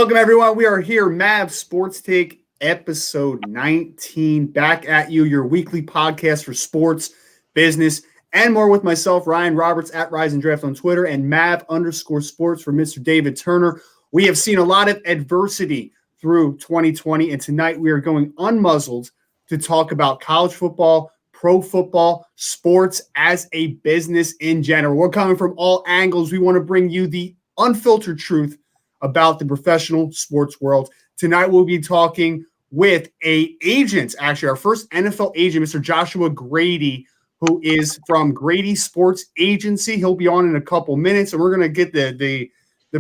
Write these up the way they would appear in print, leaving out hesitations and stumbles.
Welcome, everyone. We are here, Mav Sports Take, episode 19. Back at you, your weekly podcast for sports, business, and more with myself, Ryan Roberts, at Rise and Draft on Twitter, and Mav_sports for Mr. David Turner. We have seen a lot of adversity through 2020, and tonight we are going unmuzzled to talk about college football, pro football, sports as a business in general. We're coming from all angles. We want to bring you the unfiltered truth about the professional sports world. Tonight we'll be talking with an agent, actually our first NFL agent, Mr. Joshua Grady, who is from Grady Sports Agency. He'll be on in a couple minutes, and we're going to get the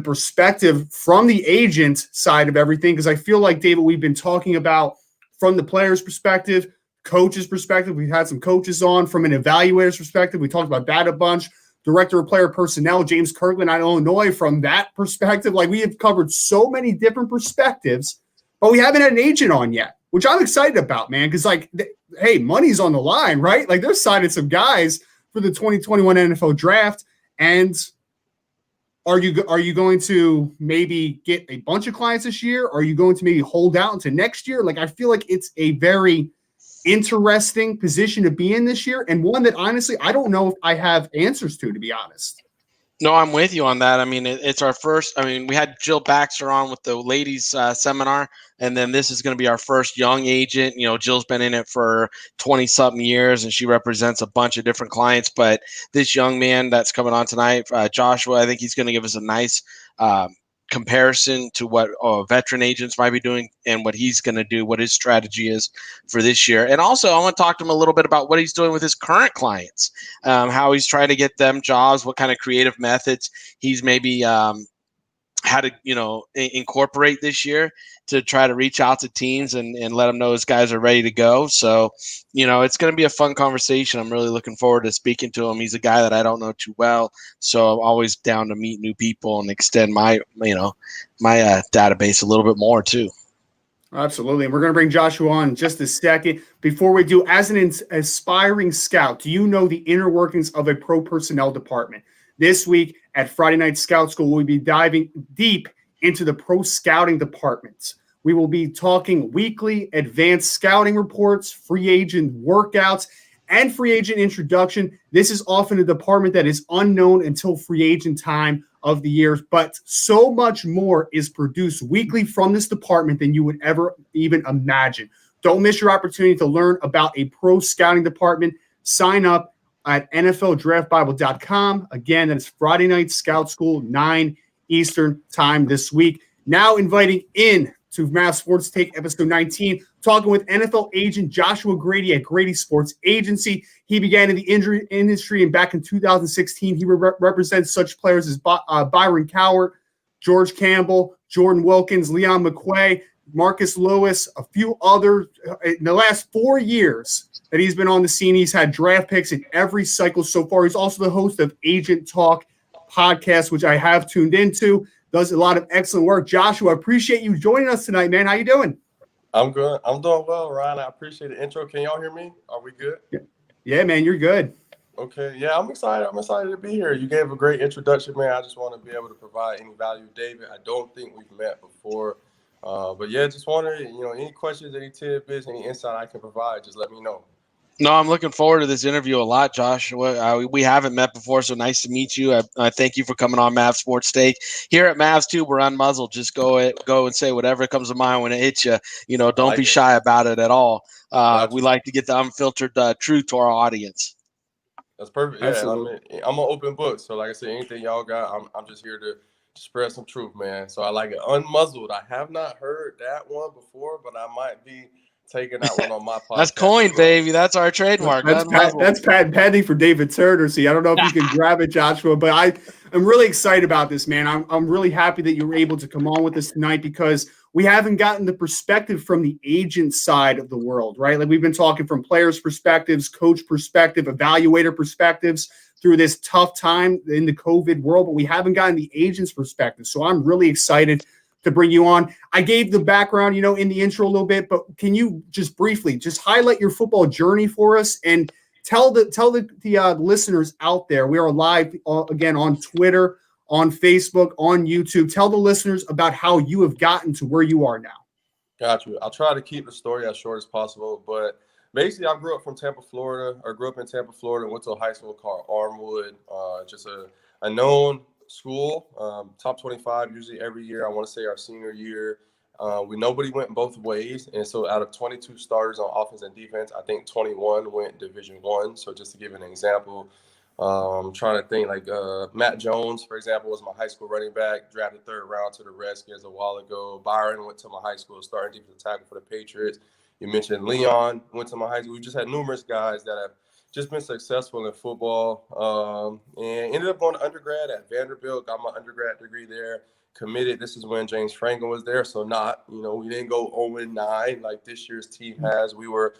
perspective from the agent side of everything, because I feel like, David, we've been talking about from the player's perspective, coach's perspective. We've had some coaches on from an evaluator's perspective. We talked about that a bunch. Director of Player Personnel, James Kirkland out of Illinois, from that perspective. Like, we have covered so many different perspectives, but we haven't had an agent on yet, which I'm excited about, man, because, like, hey, money's on the line, right? Like, they're signing some guys for the 2021 NFL draft, and are you going to maybe get a bunch of clients this year? Are you going to maybe hold out into next year? Like, I feel like it's a very interesting position to be in this year, and one that honestly I don't know if I have answers to be honest. No, I'm with you on that. I mean, it's our first. I mean, we had Jill Baxter on with the ladies seminar, and then this is going to be our first young agent. You know, Jill's been in it for 20-something years, and she represents a bunch of different clients. But this young man that's coming on tonight, Joshua, I think he's going to give us a nice comparison to what veteran agents might be doing and what he's going to do, what his strategy is for this year. And also, I want to talk to him a little bit about what he's doing with his current clients, how he's trying to get them jobs, what kind of creative methods he's maybe how to, incorporate this year to try to reach out to teams and let them know his guys are ready to go. So, it's going to be a fun conversation. I'm really looking forward to speaking to him. He's a guy that I don't know too well, so I'm always down to meet new people and extend my database a little bit more too. Absolutely. And we're going to bring Joshua on in just a second. Before we do, as an aspiring scout, do you know the inner workings of a pro personnel department? This week at Friday Night Scout School, we'll be diving deep into the pro scouting departments. We will be talking weekly advanced scouting reports, free agent workouts, and free agent introduction. This is often a department that is unknown until free agent time of the year, but so much more is produced weekly from this department than you would ever even imagine. Don't miss your opportunity to learn about a pro scouting department. Sign up at NFLDraftBible.com. Again, that is Friday Night Scout School, 9 Eastern time this week. Now inviting in to Mav Sports Take episode 19, talking with NFL agent Joshua Grady at Grady Sports Agency. He began in the injury industry, and back in 2016, he represents such players as Byron Cowart, George Campbell, Jordan Wilkins, Leon McQuay, Marcus Lewis, a few others. In the last 4 years that he's been on the scene, he's had draft picks in every cycle so far. He's also the host of Agent Talk podcast, which I have tuned into. Does a lot of excellent work. Joshua, I appreciate you joining us tonight, man. How you doing? I'm good. I'm doing well, Ryan. I appreciate the intro. Can y'all hear me? Are we good? Yeah, man, you're good. Okay. Yeah, I'm excited. I'm excited to be here. You gave a great introduction, man. I just want to be able to provide any value, David. I don't think we've met before. But yeah, just wondering, any questions, any tidbits, any insight I can provide, just let me know. No, I'm looking forward to this interview a lot, Josh. We haven't met before, so nice to meet you. I thank you for coming on Mav Sports Take. Here at Mavs too, we're unmuzzled. Just go and say whatever comes to mind when it hits you. Don't be shy about it at all. We like to get the unfiltered truth to our audience. That's perfect. Yeah, I'm an open book. So like I said, anything y'all got, I'm just here to spread some truth, man. So I like it. Unmuzzled. I have not heard that one before, but I might be taking that one on my podcast. That's coined, baby. That's our trademark. That's patent pending for David Turner. See, I don't know if you can grab it, Joshua, but I'm really excited about this, man. I'm really happy that you were able to come on with us tonight, because we haven't gotten the perspective from the agent side of the world, right? Like, we've been talking from players' perspectives, coach perspective, evaluator perspectives through this tough time in the COVID world, but we haven't gotten the agent's perspective. So I'm really excited to bring you on. I gave the background, in the intro a little bit, but can you just briefly just highlight your football journey for us and tell the listeners out there? We are live again on Twitter, on Facebook, on YouTube. Tell the listeners about how you have gotten to where you are now. Got you. I'll try to keep the story as short as possible, but basically I grew up in Tampa, Florida, went to a high school called Armwood, just a known school, top 25 usually every year. I want to say our senior year. Nobody went both ways, and so out of 22 starters on offense and defense, I think 21 went Division I. So just to give an example, trying to think like Matt Jones, for example, was my high school running back, drafted 3rd round to the Redskins a while ago. Byron went to my high school, starting defensive tackle for the Patriots. You mentioned Leon went to my high school. We just had numerous guys that have just been successful in football, and ended up going to undergrad at Vanderbilt, got my undergrad degree there. Committed. This is when James Franklin was there, so we didn't go 0-9 like this year's team has. We were,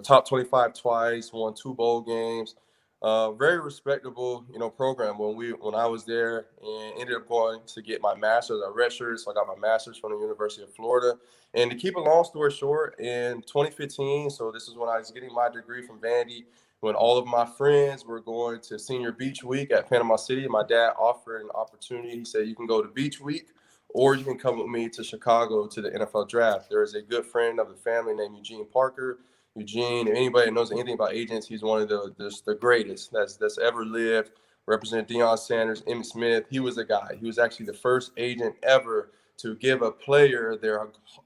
top 25 twice, won 2 bowl games. Very respectable, program when I was there, and ended up going to get my master's at redshirt. So I got my master's from the University of Florida. And to keep a long story short, in 2015, so this is when I was getting my degree from Vandy, when all of my friends were going to Senior Beach Week at Panama City, my dad offered an opportunity. He said, you can go to Beach Week, or you can come with me to Chicago to the NFL Draft. There is a good friend of the family named Eugene Parker. Eugene, if anybody knows anything about agents, he's one of the greatest that's ever lived. Represented Deion Sanders, Emmitt Smith. He was a guy. He was actually the first agent ever to give a player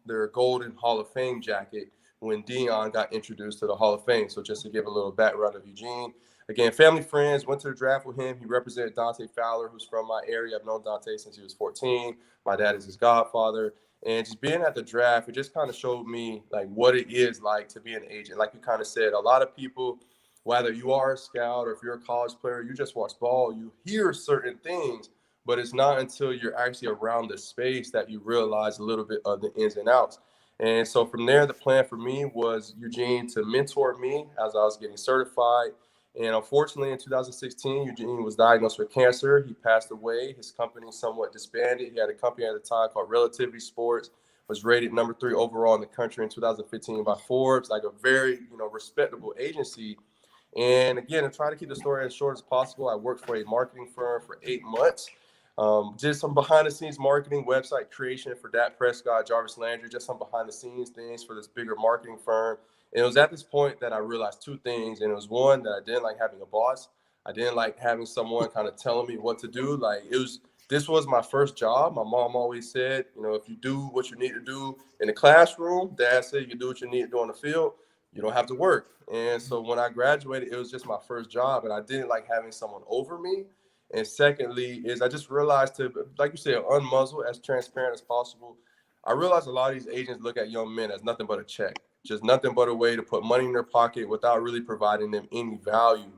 their golden Hall of Fame jacket when Deion got introduced to the Hall of Fame. So just to give a little background of Eugene. Again, family friends, went to the draft with him. He represented Dante Fowler, who's from my area. I've known Dante since he was 14. My dad is his godfather. And just being at the draft, it just kind of showed me like what it is like to be an agent. Like you kind of said, a lot of people, whether you are a scout or if you're a college player, you just watch ball, you hear certain things, but it's not until you're actually around the space that you realize a little bit of the ins and outs. And so from there, the plan for me was Eugene to mentor me as I was getting certified. And unfortunately, in 2016, Eugene was diagnosed with cancer. He passed away. His company somewhat disbanded. He had a company at the time called Relativity Sports, was rated number 3 overall in the country in 2015 by Forbes, like a very, respectable agency. And again, to try to keep the story as short as possible, I worked for a marketing firm for 8 months. Just some behind-the-scenes marketing, website creation for Dak Prescott, Jarvis Landry, just some behind-the-scenes things for this bigger marketing firm. And it was at this point that I realized 2 things. And it was one, that I didn't like having a boss. I didn't like having someone kind of telling me what to do. This was my first job. My mom always said, if you do what you need to do in the classroom, Dad said you can do what you need to do on the field, you don't have to work. And so when I graduated, it was just my first job, and I didn't like having someone over me. And secondly is I just realized to, like you said, unmuzzle, as transparent as possible. I realized a lot of these agents look at young men as nothing but a check, just nothing but a way to put money in their pocket without really providing them any value.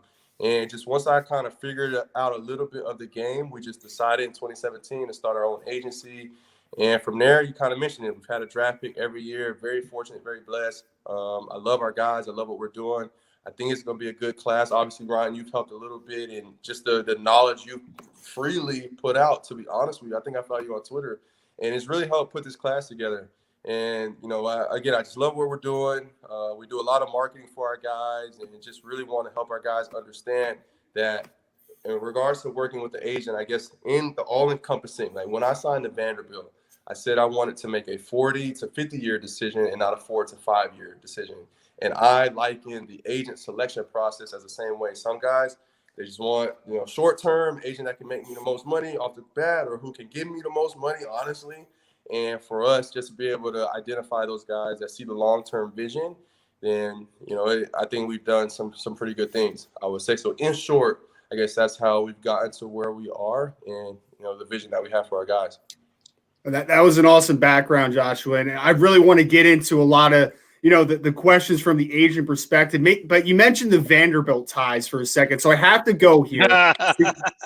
And just once I kind of figured out a little bit of the game, we just decided in 2017 to start our own agency. And from there, you kind of mentioned it. We've had a draft pick every year. Very fortunate, very blessed. I love our guys. I love what we're doing. I think it's going to be a good class. Obviously, Ryan, you've helped a little bit, and just the knowledge you freely put out, to be honest with you. I think I follow you on Twitter, and it's really helped put this class together. And, I just love what we're doing. We do a lot of marketing for our guys, and just really want to help our guys understand that in regards to working with the agent, I guess in the all-encompassing, like when I signed to Vanderbilt, I said I wanted to make a 40 to 50-year decision and not a 4 to 5-year decision. And I liken the agent selection process as the same way. Some guys, they just want, short-term agent that can make me the most money off the bat, or who can give me the most money, honestly. And for us, just to be able to identify those guys that see the long-term vision, then, I think we've done some pretty good things, I would say. So in short, I guess that's how we've gotten to where we are, and, the vision that we have for our guys. That was an awesome background, Joshua. And I really want to get into a lot of, the questions from the agent perspective. But you mentioned the Vanderbilt ties for a second. So I have to go here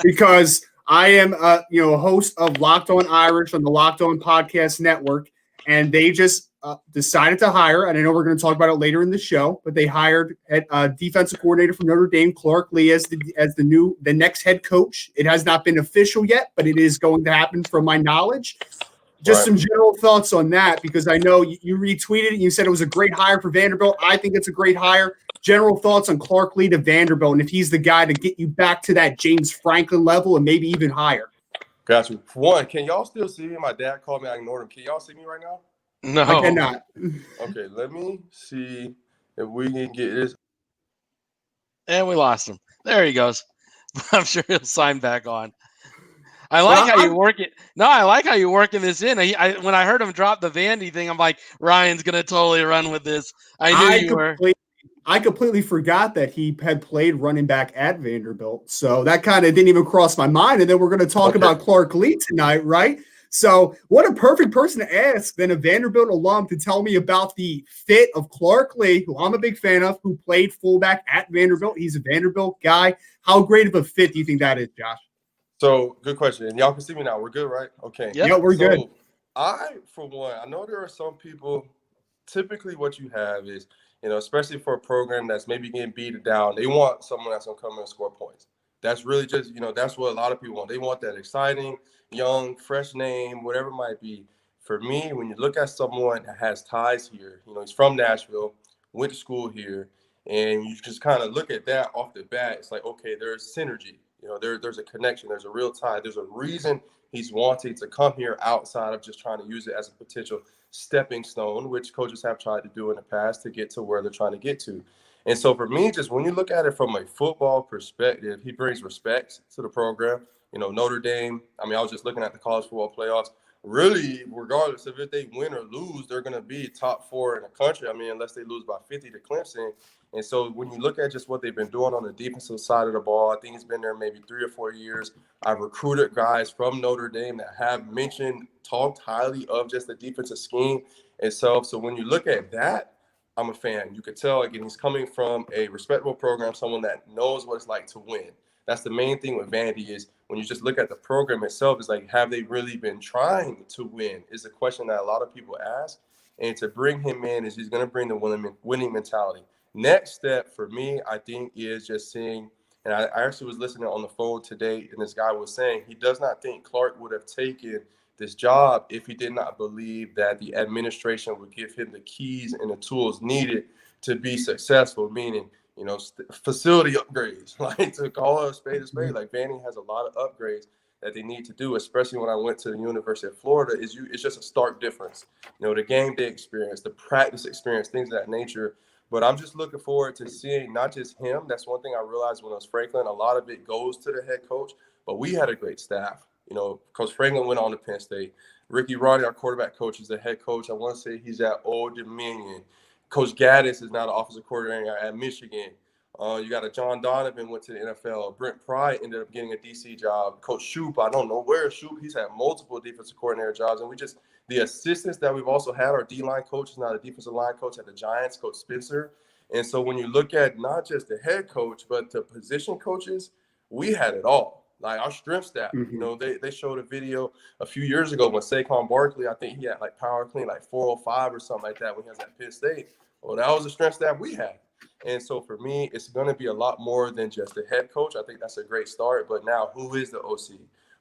because I am, a host of Locked On Irish on the Locked On Podcast Network. And they just decided to hire, and I know we're going to talk about it later in the show, but they hired a defensive coordinator from Notre Dame, Clark Lee, as the next head coach. It has not been official yet, but it is going to happen from my knowledge. Just some general thoughts on that, because I know you retweeted it and you said it was a great hire for Vanderbilt. I think it's a great hire. General thoughts on Clark Lee to Vanderbilt, and if he's the guy to get you back to that James Franklin level and maybe even higher. Got you. For one, can y'all still see me? My dad called me. I ignored him. Can y'all see me right now? No, I cannot. Okay, let me see if we can get this. and we lost him. There he goes. I'm sure he'll sign back on. I like Well, how you work it. No, I like how you're working this in. When I heard him drop the Vandy thing, I'm like, Ryan's gonna totally run with this. I knew you were. I completely forgot that he had played running back at Vanderbilt. So that kind of didn't even cross my mind. And then we're going to talk about Clark Lee tonight, right? So what a perfect person to ask than a Vanderbilt alum to tell me about the fit of Clark Lee, who I'm a big fan of, who played fullback at Vanderbilt. He's a Vanderbilt guy. How great of a fit do you think that is, Josh? So, good question. And y'all can see me now. We're good, right? Okay. Yep. Yeah, we're good. For one, I know there are some people, typically what you have is, especially for a program that's maybe getting beaten down, they want someone that's going to come in and score points. That's really just, that's what a lot of people want. They want that exciting, young, fresh name, whatever it might be. For me, when you look at someone that has ties here, he's from Nashville, went to school here, and you just kind of look at that off the bat, it's like, okay, there's synergy. There's a connection. There's a real tie. There's a reason he's wanting to come here outside of just trying to use it as a potential stepping stone, which coaches have tried to do in the past to get to where they're trying to get to. And so for me, just when you look at it from a football perspective, he brings respect to the program. Notre Dame, I was just looking at the college football playoffs. Really, regardless of if they win or lose, they're going to be top 4 in the country. Unless they lose by 50 to Clemson. And so when you look at just what they've been doing on the defensive side of the ball, I think it's been there maybe 3 or 4 years. I've recruited guys from Notre Dame that have talked highly of just the defensive scheme itself. So when you look at that, I'm a fan. You could tell, again, he's coming from a respectable program, someone that knows what it's like to win. That's the main thing with Vandy is when you just look at the program itself, it's like, have they really been trying to win is a question that a lot of people ask. And to bring him in is he's going to bring the winning mentality. Next step for me, I think, is just seeing, and I actually was listening on the phone today, and this guy was saying he does not think Clark would have taken this job if he did not believe that the administration would give him the keys and the tools needed to be successful, meaning, facility upgrades, like to call a spade. Like Vandy has a lot of upgrades that they need to do, especially when I went to the University of Florida, it's just a stark difference. The game day experience, the practice experience, things of that nature. But I'm just looking forward to seeing not just him. That's one thing I realized when I was Franklin. A lot of it goes to the head coach, but we had a great staff. Coach Franklin went on to Penn State. Ricky Roddy, our quarterback coach, is the head coach. I want to say he's at Old Dominion. Coach Gaddis is now the offensive coordinator at Michigan. You got a John Donovan went to the NFL. Brent Pry ended up getting a DC job. Coach Shoop, I don't know where Shoop. He's had multiple defensive coordinator jobs, and the assistants that we've also had, our D-line coach is now the defensive line coach at the Giants, Coach Spencer. And so when you look at not just the head coach, but the position coaches, we had it all. Like our strength staff, they showed a video a few years ago when Saquon Barkley, I think he had like power clean, like 405 or something like that when he was at Penn State. Well, that was the strength staff we had. And so for me, it's going to be a lot more than just the head coach. I think that's a great start. But now, who is the OC?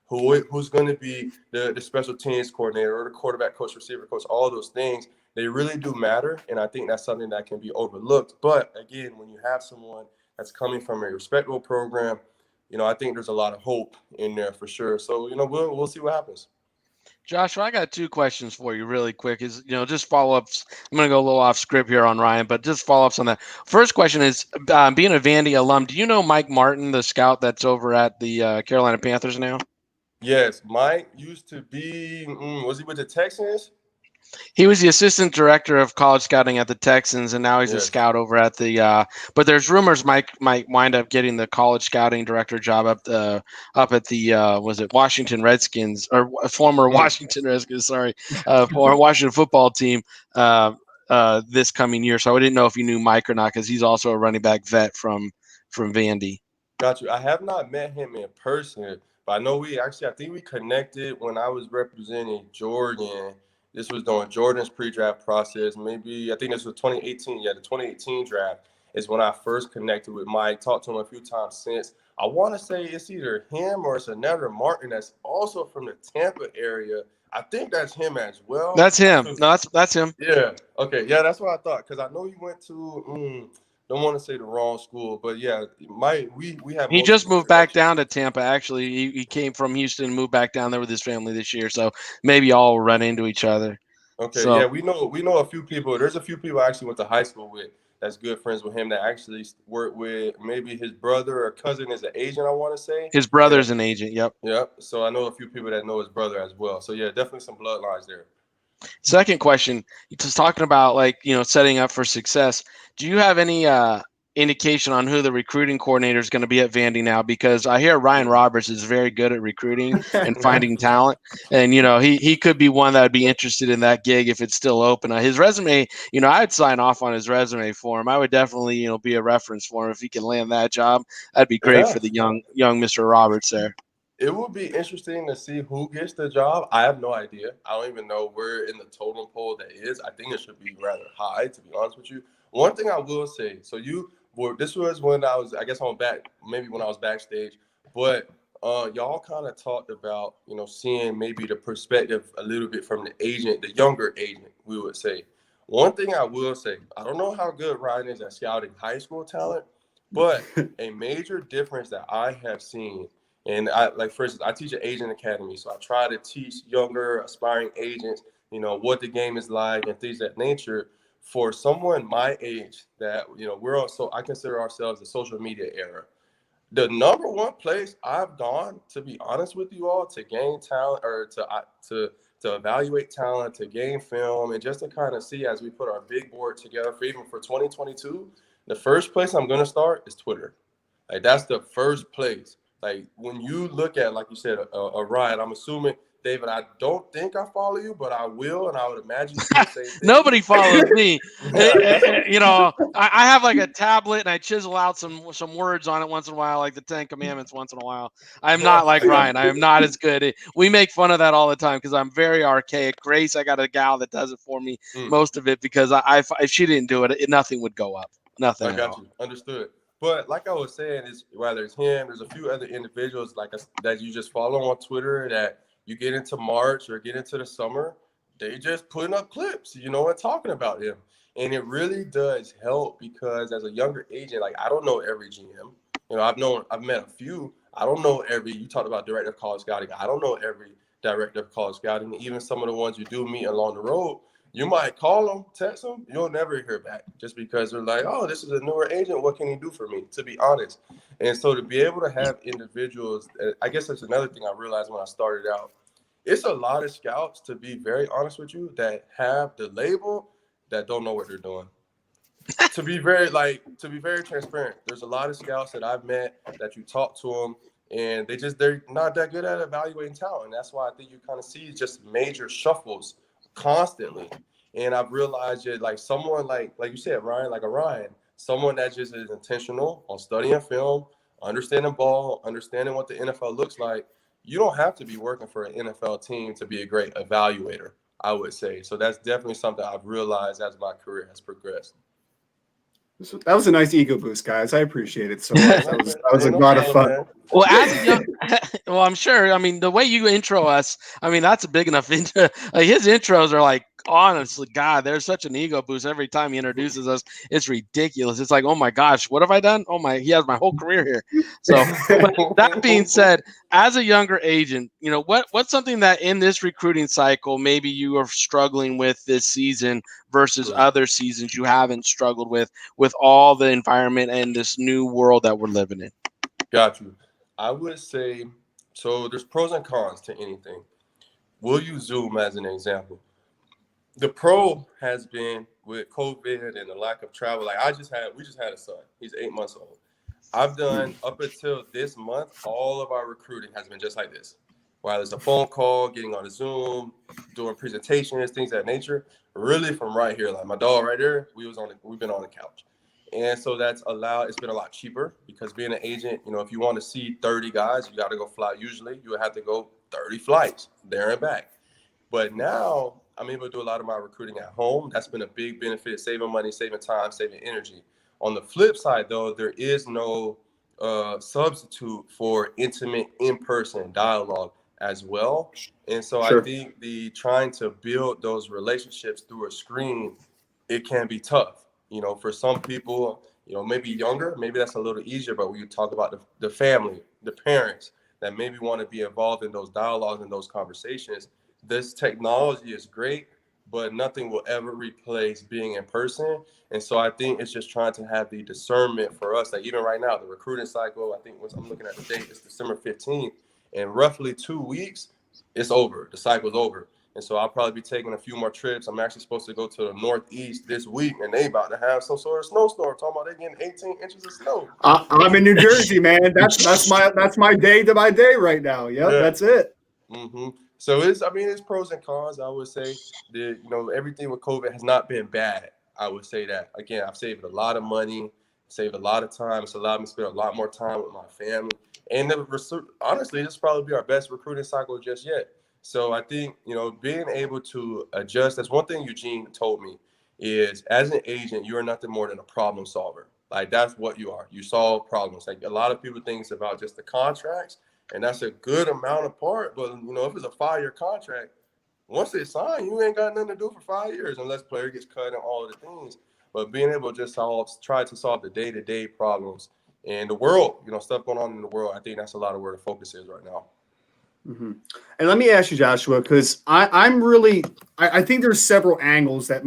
Who's going to be the special teams coordinator or the quarterback coach, receiver coach? All of those things, they really do matter. And I think that's something that can be overlooked. But again, when you have someone that's coming from a respectable program, I think there's a lot of hope in there for sure. So, we'll see what happens. Joshua, I got 2 questions for you really quick. Just follow-ups. I'm going to go a little off script here on Ryan, but just follow-ups on that. First question is, being a Vandy alum, do you know Mike Martin, the scout that's over at the Carolina Panthers now? Yes, Mike used to be, was he with the Texans? He was the assistant director of college scouting at the Texans, and now he's a scout over at the. But there's rumors Mike might wind up getting the college scouting director job up at the was it Washington Redskins or former Washington Redskins? Sorry, for Washington football team this coming year. So I didn't know if you knew Mike or not because he's also a running back vet from Vandy. Got you. I have not met him in person, but I know I think we connected when I was representing Jordan. This was during Jordan's pre-draft process. Maybe, I think this was 2018. Yeah, the 2018 draft is when I first connected with Mike. Talked to him a few times since. I want to say it's either him or it's another Martin that's also from the Tampa area. I think that's him as well. That's him. No, that's him. Yeah. Okay. Yeah, that's what I thought. Because I know he went to don't want to say the wrong school, but yeah, we have. He just multiple moved back connections. down to Tampa. Actually, he came from Houston and moved back down there with his family this year. So maybe y'all will run into each other. Okay, So yeah, we know a few people. There's a few people I actually went to high school with that's good friends with him that actually work with maybe his brother or cousin is an agent, I want to say. his And brother's an agent. Yep. yeah, so I know a few people that know his brother as well. So yeah, definitely some bloodlines there. Second question, just talking about like, setting up for success. Do you have any indication on who the recruiting coordinator is going to be at Vandy now? Because I hear Ryan Roberts is very good at recruiting and finding talent, and he could be one that would be interested in that gig if it's still open. His resume, I'd sign off on his resume for him. I would definitely be a reference for him if he can land that job. That'd be great Yeah. for the young Mr. Roberts there. It would be interesting to see who gets the job. I have no idea. I don't even know where in the totem pole that is. I think it should be rather high, to be honest with you. One thing I will say, this was when I was, I guess maybe when I was backstage, but y'all kind of talked about, seeing maybe the perspective a little bit from the agent, the younger agent, we would say. One thing I will say, I don't know how good Ryan is at scouting high school talent, but a major difference that I have seen. And for instance, I teach an agent academy. So I try to teach younger aspiring agents, what the game is like and things of that nature. For someone my age that, we're also, I consider ourselves the social media era. The number one place I've gone, to be honest with you all, to gain talent or to evaluate talent, to gain film, and just to kind of see as we put our big board together for 2022, the first place I'm going to start is Twitter. Like, that's the first place. Like, when you look at, like you said, a Ryan, I'm assuming, David, I don't think I follow you, but I will, and I would imagine you do the same thing. Nobody follows me. I have like a tablet and I chisel out some words on it once in a while, like the 10 Commandments once in a while. I'm not like Ryan. I am not as good. We make fun of that all the time because I'm very archaic. Grace, I got a gal that does it for me, most of it, because if she didn't do it, nothing would go up. Nothing. I got you. Understood. But like I was saying, is whether it's him, there's a few other individuals that you just follow on Twitter that you get into March or get into the summer, they just putting up clips, and talking about him. And it really does help because as a younger agent, like, I don't know every GM. I've met a few. I don't know you talked about director of college scouting. I don't know every director of college scouting. Even some of the ones you do meet along the road, you might call them, text them, you'll never hear back just because they're like, oh, this is a newer agent. What can he do for me? To be honest. And so to be able to have individuals, I guess that's another thing I realized when I started out. It's a lot of scouts, to be very honest with you, that have the label that don't know what they're doing. to be very transparent, there's a lot of scouts that I've met that you talk to them and they're not that good at evaluating talent. And that's why I think you kind of see just major shuffles constantly. And I've realized that, like, someone like you said, Ryan, someone that just is intentional on studying film, understanding ball, understanding what the NFL looks like. You don't have to be working for an NFL team to be a great evaluator, I would say. So that's definitely something I've realized as my career has progressed. That was a nice ego boost, guys. I appreciate it so much. That was a lot of fun. Man. Well, as a young, well, I'm sure. I mean, the way you intro us, I mean, that's a big enough intro. Like, his intros are like, honestly, God, there's such an ego boost every time he introduces us. It's ridiculous. It's like, oh my gosh, what have I done? Oh my, he has my whole career here. So, but that being said, as a younger agent, what's something that in this recruiting cycle maybe you are struggling with this season versus other seasons you haven't struggled with all the environment and this new world that we're living in? Got you. I would say, so there's pros and cons to anything. We'll use Zoom as an example. The pro has been with COVID and the lack of travel. Like, we just had a son. He's 8 months old. I've done, up until this month, all of our recruiting has been just like this. Whether it's a phone call, getting on a Zoom, doing presentations, things of that nature. Really from right here, like my dog right there, we've been on the couch. And so it's been a lot cheaper because being an agent, if you want to see 30 guys, you got to go fly. Usually you would have to go 30 flights there and back. But now I'm able to do a lot of my recruiting at home. That's been a big benefit, saving money, saving time, saving energy. On the flip side, though, there is no substitute for intimate in-person dialogue as well. And so sure. I think trying to build those relationships through a screen, it can be tough. For some people, maybe younger, maybe that's a little easier. But when you talk about the family, the parents that maybe want to be involved in those dialogues and those conversations, this technology is great, but nothing will ever replace being in person. And so I think it's just trying to have the discernment for us. Like even right now, the recruiting cycle, I think once I'm looking at the date, it's December 15th. In roughly 2 weeks, it's over. The cycle's over. And so I'll probably be taking a few more trips. I'm actually supposed to go to the Northeast this week, and they about to have some sort of snowstorm. Talking about they getting 18 inches of snow. I'm in New Jersey, man. That's my day to my day right now. Yep, that's it. Mm-hmm. So it's pros and cons. I would say that everything with COVID has not been bad. I would say that again. I've saved a lot of money, saved a lot of time. It's allowed me to spend a lot more time with my family. And honestly, this will probably be our best recruiting cycle just yet. So I think, being able to adjust, that's one thing Eugene told me is as an agent, you are nothing more than a problem solver. Like that's what you are. You solve problems. Like a lot of people think it's about just the contracts, and that's a good amount of part. But, if it's a 5-year contract, once it's signed, you ain't got nothing to do for 5 years unless player gets cut and all of the things. But being able to just try to solve the day-to-day problems and the world, stuff going on in the world, I think that's a lot of where the focus is right now. Mm-hmm. And let me ask you, Joshua, because I think there's several angles that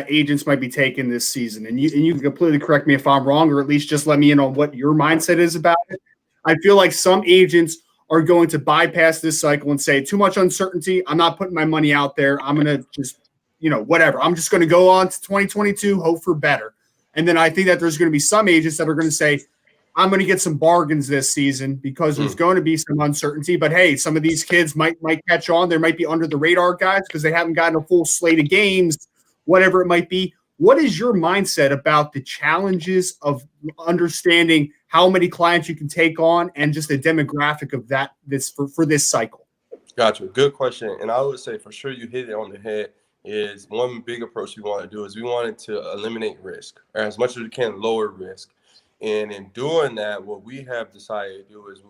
agents might be taking this season, and you can completely correct me if I'm wrong, or at least just let me in on what your mindset is about it. I feel like some agents are going to bypass this cycle and say too much uncertainty. I'm not putting my money out there. I'm going to just, whatever. I'm just going to go on to 2022, hope for better. And then I think that there's going to be some agents that are going to say, I'm going to get some bargains this season because there's going to be some uncertainty. But hey, some of these kids might catch on. There might be under the radar guys because they haven't gotten a full slate of games, whatever it might be. What is your mindset about the challenges of understanding how many clients you can take on and just the demographic of this for this cycle? Gotcha. Good question. And I would say for sure you hit it on the head. Is one big approach we want to do is we wanted to eliminate risk, or as much as we can lower risk. And in doing that, what we have decided to do is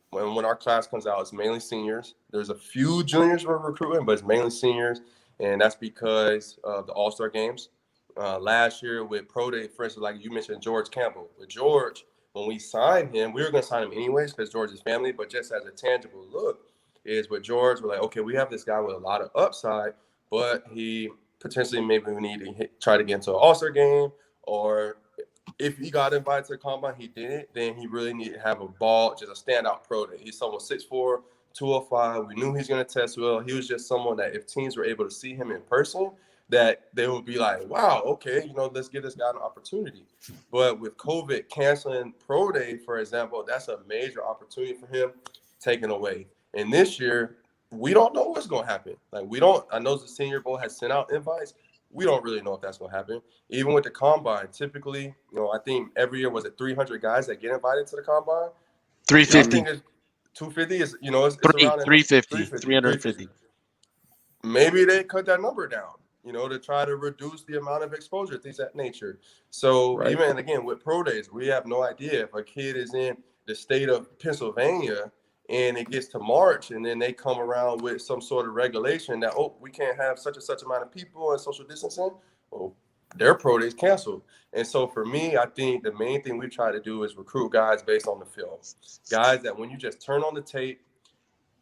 when our class comes out, it's mainly seniors. There's a few juniors we're recruiting, but it's mainly seniors. And that's because of the All-Star games. Last year with Pro Day, for instance, like you mentioned, George Campbell. With George, when we signed him, we were going to sign him anyways because George's family, but just as a tangible look is with George, we're like, okay, we have this guy with a lot of upside, but he potentially maybe we need to try to get into an All-Star game, or if he got invited to the combine, he didn't, then he really needed to have a ball, just a standout pro day. He's someone 6'4", 205. We knew he was going to test well. He was just someone that if teams were able to see him in person, that they would be like, wow, okay, let's give this guy an opportunity. But with COVID canceling pro day, for example, that's a major opportunity for him taken away. And this year, we don't know what's going to happen. I know the Senior Bowl has sent out invites. We don't really know if that's going to happen. Even with the combine, typically, I think every year, was it 300 guys that get invited to the combine? 350. I think it's 250 is, it's around 350, 350. Maybe they cut that number down, to try to reduce the amount of exposure, things of that nature. So right. Even, again, with pro days, we have no idea if a kid is in the state of Pennsylvania and it gets to March and then they come around with some sort of regulation that, we can't have such and such amount of people and social distancing. Well, their pro days canceled. And so for me, I think the main thing we try to do is recruit guys based on the film. Guys that when you just turn on the tape,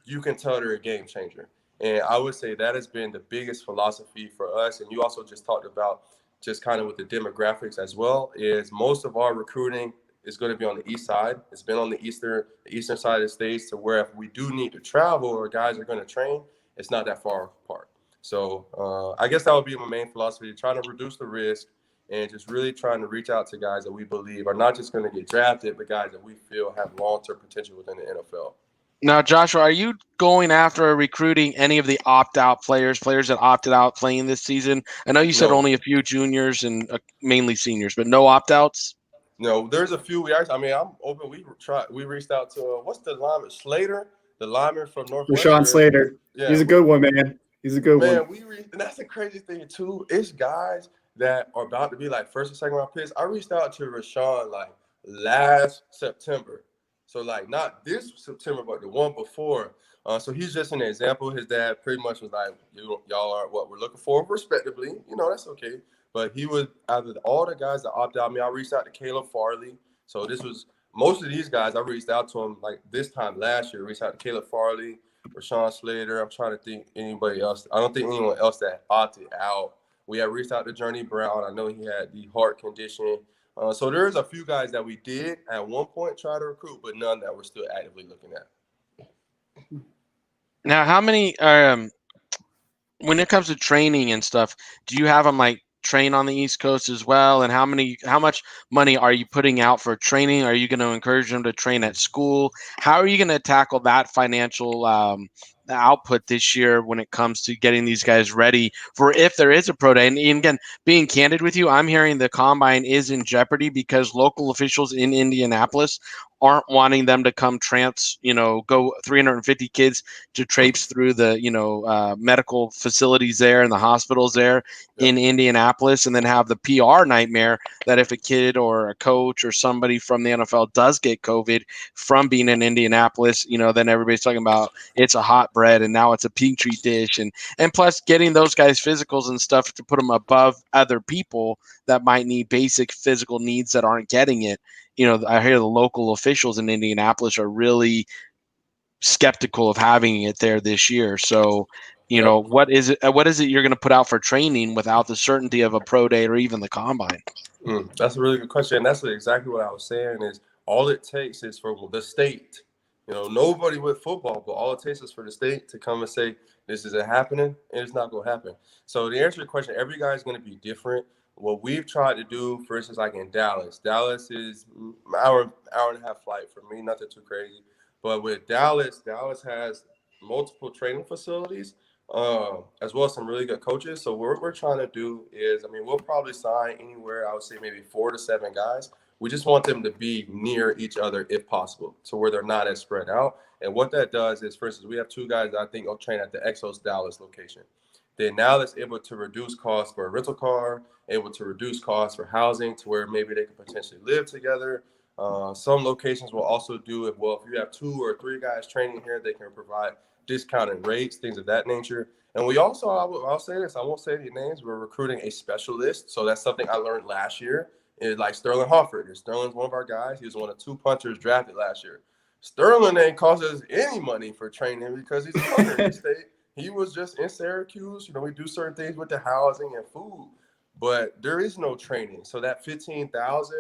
you can tell they're a game changer. And I would say that has been the biggest philosophy for us. And you also just talked about just kind of with the demographics as well, is most of our recruiting is going to be on the east side. It's been on the eastern side of the states, to where if we do need to travel or guys are going to train, it's not that far apart. So I guess that would be my main philosophy, trying to reduce the risk and just really trying to reach out to guys that we believe are not just going to get drafted, but guys that we feel have long-term potential within the NFL. Now, Joshua, are you going after recruiting any of the opt-out players that opted out playing this season? I know you said only a few juniors and mainly seniors, but no opt-outs? No, there's a few. I'm open. We reached out to what's the lineman, Slater, the lineman from Northwestern. Rashawn Slater. Yeah, he's a good one, man. He's a good one. And that's the crazy thing too. It's guys that are about to be like first or second round picks. I reached out to Rashawn like last September. So like not this September, but the one before. So he's just an example. His dad pretty much was like, y'all are what we're looking for, respectively. That's okay. But he was out of all the guys that opted out. I mean, I reached out to Caleb Farley. So this was most of these guys. I reached out to them like this time last year. I reached out to Caleb Farley, Rashawn Slater. I'm trying to think anybody else. I don't think anyone else that opted out. We had reached out to Journey Brown. I know he had the heart condition. So there's a few guys that we did at one point try to recruit, but none that we're still actively looking at. Now, how many when it comes to training and stuff, do you have them like train on the East Coast as well? And how much money are you putting out for training? Are you going to encourage them to train at school? How are you going to tackle that financial output this year when it comes to getting these guys ready for if there is a pro day? And again, being candid with you, I'm hearing the combine is in jeopardy because local officials in Indianapolis aren't wanting them to come go 350 kids to traipse through the medical facilities there and the hospitals there in Indianapolis, and then have the PR nightmare that if a kid or a coach or somebody from the NFL does get COVID from being in Indianapolis, then everybody's talking about it's a hot bread and now it's a petri dish, and plus getting those guys physicals and stuff to put them above other people that might need basic physical needs that aren't getting it. I hear the local officials in Indianapolis are really skeptical of having it there this year. So, what is it you're going to put out for training without the certainty of a pro day or even the combine? That's a really good question. And that's exactly what I was saying is all it takes is for the state, nobody with football, but all it takes is for the state to come and say, this isn't happening and it's not going to happen. So to answer your question, every guy is going to be different. What we've tried to do, for instance, like in Dallas is an hour and a half flight for me, nothing too crazy. But with Dallas has multiple training facilities, as well as some really good coaches. So what we're trying to do is, we'll probably sign anywhere, I would say maybe 4 to 7 guys. We just want them to be near each other if possible, to where they're not as spread out. And what that does is, for instance, we have 2 guys that I think will train at the Exos Dallas location. Then now that's able to reduce costs for a rental car, able to reduce costs for housing to where maybe they can potentially live together. Some locations will also do it. Well, if you have 2 or 3 guys training here, they can provide discounted rates, things of that nature. And we also, I'll say this, I won't say any names, we're recruiting a specialist. So that's something I learned last year. Is like Sterling Hofford. Sterling's one of our guys. He was one of 2 punters drafted last year. Sterling ain't cost us any money for training because he's a punter in the state. He was just in Syracuse. We do certain things with the housing and food, but there is no training. So that $15,000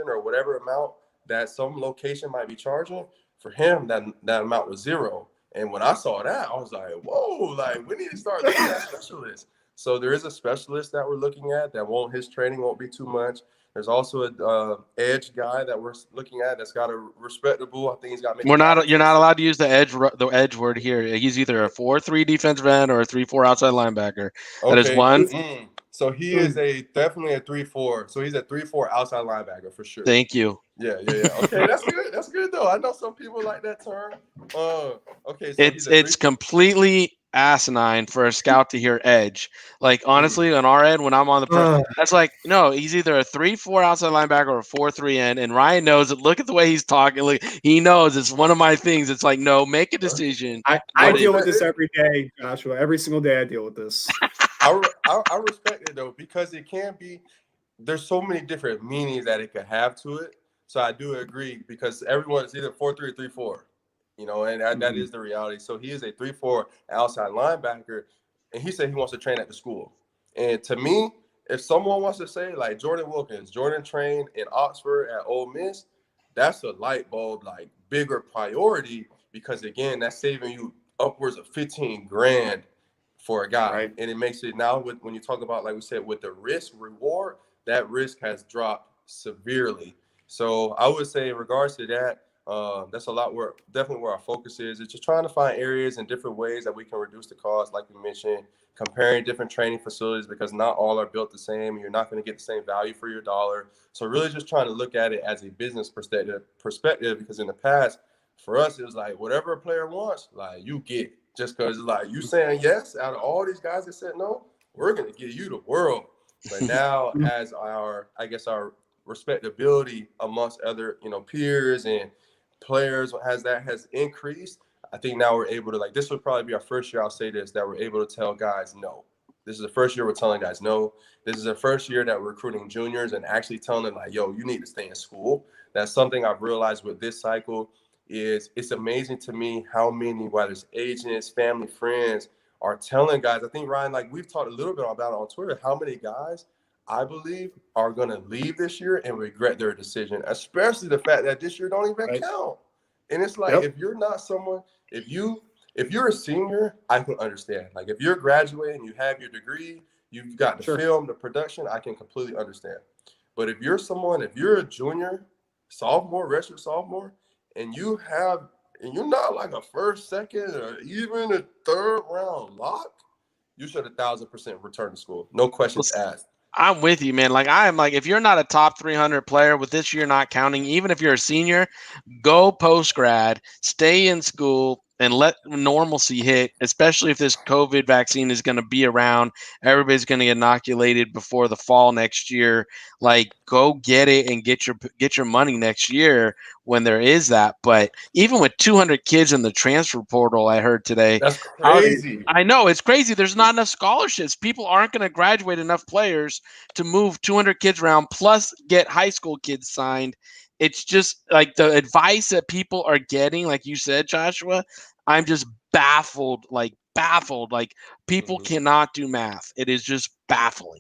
or whatever amount that some location might be charging, for him, that amount was 0. And when I saw that, I was like, whoa, like we need to start looking at specialists. So there is a specialist that we're looking at his training won't be too much. There's also a edge guy that we're looking at that's got a respectable. I think he's got. You're not allowed to use the edge word here. He's either a 4-3 defensive end or a 3-4 outside linebacker. Okay. That is one. So he is definitely a 3-4. So he's a 3-4 outside linebacker for sure. Thank you. Yeah. Okay, that's good. That's good though. I know some people like that term. Okay. So it's completely asinine for a scout to hear edge. Like honestly, on our end, when I'm on the that's like no, he's either a 3-4 outside linebacker or a 4-3 end. And Ryan knows it. Look at the way he's talking. Look, he knows it's one of my things. It's like no, make a decision. I deal with this every day, Joshua. Every single day I deal with this. I respect it though because it can be. There's so many different meanings that it could have to it. So I do agree because everyone is either 4-3 or 3-4. And that is the reality. So he is a 3-4 outside linebacker, and he said he wants to train at the school. And to me, if someone wants to say like Jordan Wilkins, Jordan trained in Oxford at Ole Miss, that's a light bulb, like bigger priority because again, that's saving you upwards of $15,000 for a guy, right? And it makes it now when you talk about like we said with the risk reward, that risk has dropped severely. So I would say in regards to that. That's a lot definitely where our focus is. It's just trying to find areas and different ways that we can reduce the cost, like you mentioned, comparing different training facilities because not all are built the same. You're not going to get the same value for your dollar. So really just trying to look at it as a business perspective because in the past, for us, it was like whatever a player wants, like you get. Just because like you saying yes, out of all these guys that said no, we're going to give you the world. But now as our respectability amongst other, peers and players has increased. I think now we're able to this would probably be our first year. I'll say this, that we're able to tell guys no. This is the first year we're telling guys no. This is the first year that we're recruiting juniors and actually telling them like, yo, you need to stay in school. That's something I've realized with this cycle is it's amazing to me how many, whether it's agents, family, friends, are telling guys. I think, Ryan, like we've talked a little bit about it on Twitter, how many guys I believe are going to leave this year and regret their decision, especially the fact that this year don't even count. And it's like, if you're not someone, if you're a senior, I can understand. Like if you're graduating, you have your degree, you've got the film, the production, I can completely understand. But if you're a junior, sophomore, redshirt sophomore, and you're not like a first, second, or even a third round lock, you should 1,000% return to school. No questions asked. I'm with you, man. Like I am like, if you're not a top 300 player with this year not counting, even if you're a senior, go post grad, stay in school, and let normalcy hit, especially if this COVID vaccine is going to be around. Everybody's going to get inoculated before the fall next year. Like, go get it and get your money next year when there is that. But even with 200 kids in the transfer portal, I heard today. That's crazy. I know, it's crazy. There's not enough scholarships. People aren't going to graduate enough players to move 200 kids around, plus get high school kids signed. It's just like the advice that people are getting, like you said, Joshua, I'm just baffled. Like people cannot do math. It is just baffling.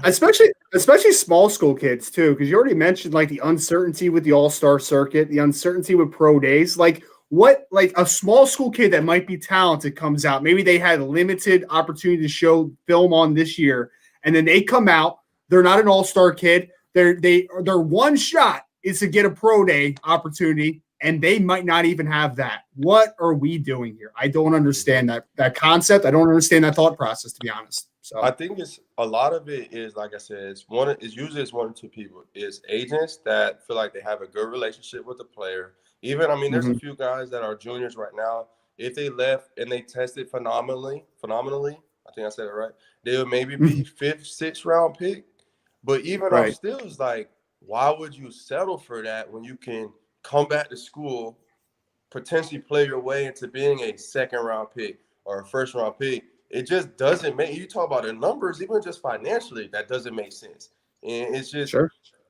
Especially small school kids too, because you already mentioned like the uncertainty with the all-star circuit, the uncertainty with pro days. Like a small school kid that might be talented comes out. Maybe they had a limited opportunity to show film on this year, and then they come out. They're not an all-star kid. Their one shot is to get a pro day opportunity, and they might not even have that. What are we doing here? I don't understand that concept. I don't understand that thought process, to be honest. So I think it's a lot of it is, like I said, it's usually one or two people. It's agents that feel like they have a good relationship with the player. Even, I mean, there's a few guys that are juniors right now. If they left and they tested phenomenally, I think I said it right, they would maybe be 5th, 6th round pick. But even I'm still is like, why would you settle for that when you can come back to school, potentially play your way into being a 2nd round pick or a 1st round pick? It just doesn't make, you talk about the numbers, even just financially, that doesn't make sense. And it's just,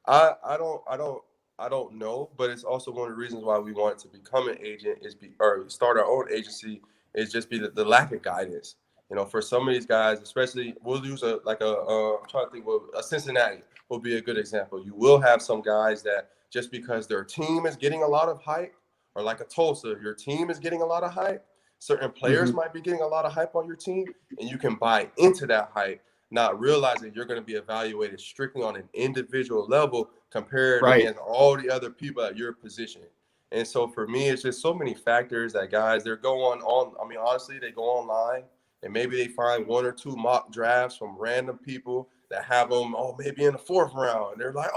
I don't know, but it's also one of the reasons why we wanted to become an agent or start our own agency is just be the lack of guidance. You know, for some of these guys, especially, we'll use I'm trying to think, a Cincinnati will be a good example. You will have some guys that just because their team is getting a lot of hype, or like a Tulsa, your team is getting a lot of hype, certain players might be getting a lot of hype on your team, and you can buy into that hype, not realizing you're going to be evaluated strictly on an individual level compared against all the other people at your position. And so for me, it's just so many factors that guys, they're going on. I mean, honestly, they go online and maybe they find 1 or 2 mock drafts from random people that have them, maybe in the 4th round. And they're like,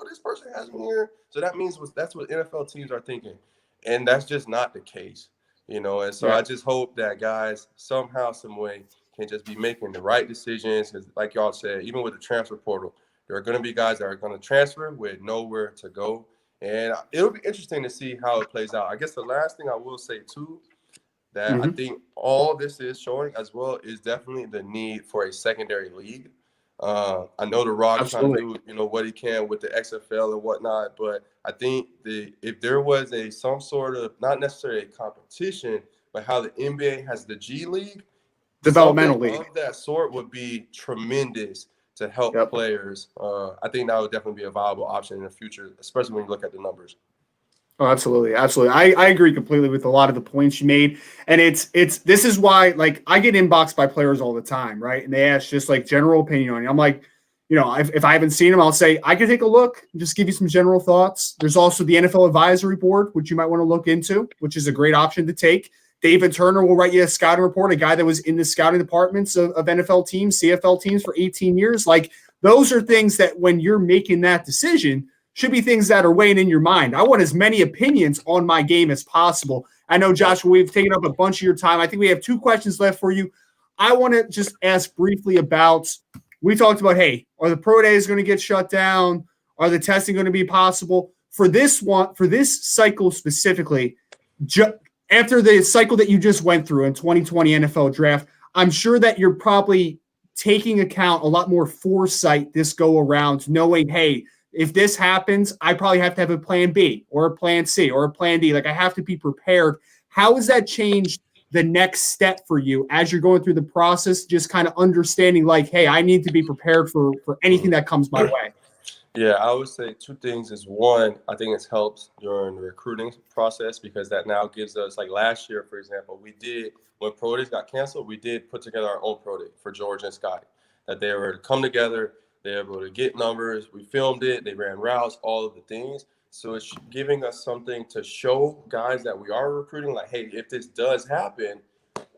this person has me here. So that means that's what NFL teams are thinking. And that's just not the case, you know. And so I just hope that guys somehow, some way can just be making the right decisions. Because like y'all said, even with the transfer portal, there are going to be guys that are going to transfer with nowhere to go. And it'll be interesting to see how it plays out. I guess the last thing I will say, too, that I think all this is showing as well is definitely the need for a secondary league. I know The Rock's trying to do, what he can with the XFL and whatnot, but I think if there was some sort of, not necessarily a competition, but how the NBA has the G League, developmental league of that sort would be tremendous to help players. I think that would definitely be a viable option in the future, especially when you look at the numbers. Oh, absolutely. Absolutely. I agree completely with a lot of the points you made. And this is why, like, I get inboxed by players all the time, right? And they ask just like general opinion on you. I'm like, if I haven't seen them, I'll say, I can take a look, just give you some general thoughts. There's also the NFL advisory board, which you might want to look into, which is a great option to take. David Turner will write you a scouting report, a guy that was in the scouting departments of NFL teams, CFL teams for 18 years. Like, those are things that when you're making that decision, should be things that are weighing in your mind. I want as many opinions on my game as possible. I know, Joshua, we've taken up a bunch of your time. I think we have 2 questions left for you. I want to just ask briefly about, we talked about, hey, are the pro days going to get shut down? Are the testing going to be possible? For this cycle specifically, after the cycle that you just went through in 2020 NFL draft, I'm sure that you're probably taking account a lot more foresight this go around, knowing, hey, if this happens, I probably have to have a plan B or a plan C or a plan D. Like, I have to be prepared. How has that changed the next step for you as you're going through the process, just kind of understanding like, hey, I need to be prepared for anything that comes my way? Yeah, I would say two things is one, I think it's helped during the recruiting process because that now gives us, like last year, for example, when Pro Days got canceled, we did put together our own Pro Day for George and Scotty, that they were to come together, they were able to get numbers, we filmed it, they ran routes, all of the things. So it's giving us something to show guys that we are recruiting, like, hey, if this does happen,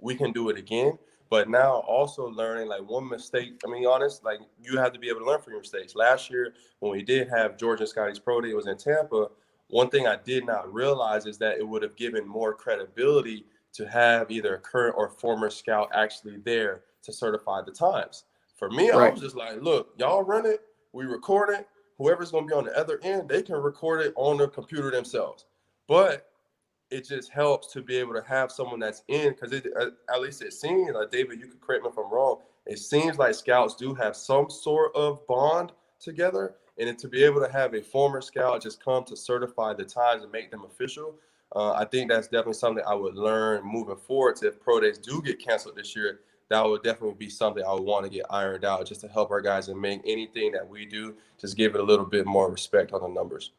we can do it again. But now also learning, like, one mistake, I mean, honest, like, you have to be able to learn from your mistakes. Last year, when we did have George and Scotty's Pro Day, it was in Tampa. One thing I did not realize is that it would have given more credibility to have either a current or former scout actually there to certify the times. For me, I was just like, look, y'all run it, we record it. Whoever's going to be on the other end, they can record it on their computer themselves. But it just helps to be able to have someone that's in, because at least it seems like, David, you could correct me if I'm wrong, it seems like scouts do have some sort of bond together, and to be able to have a former scout just come to certify the times and make them official, I think that's definitely something I would learn moving forward. To if Pro Days do get canceled this year, that would definitely be something I would want to get ironed out just to help our guys and make anything that we do just give it a little bit more respect on the numbers.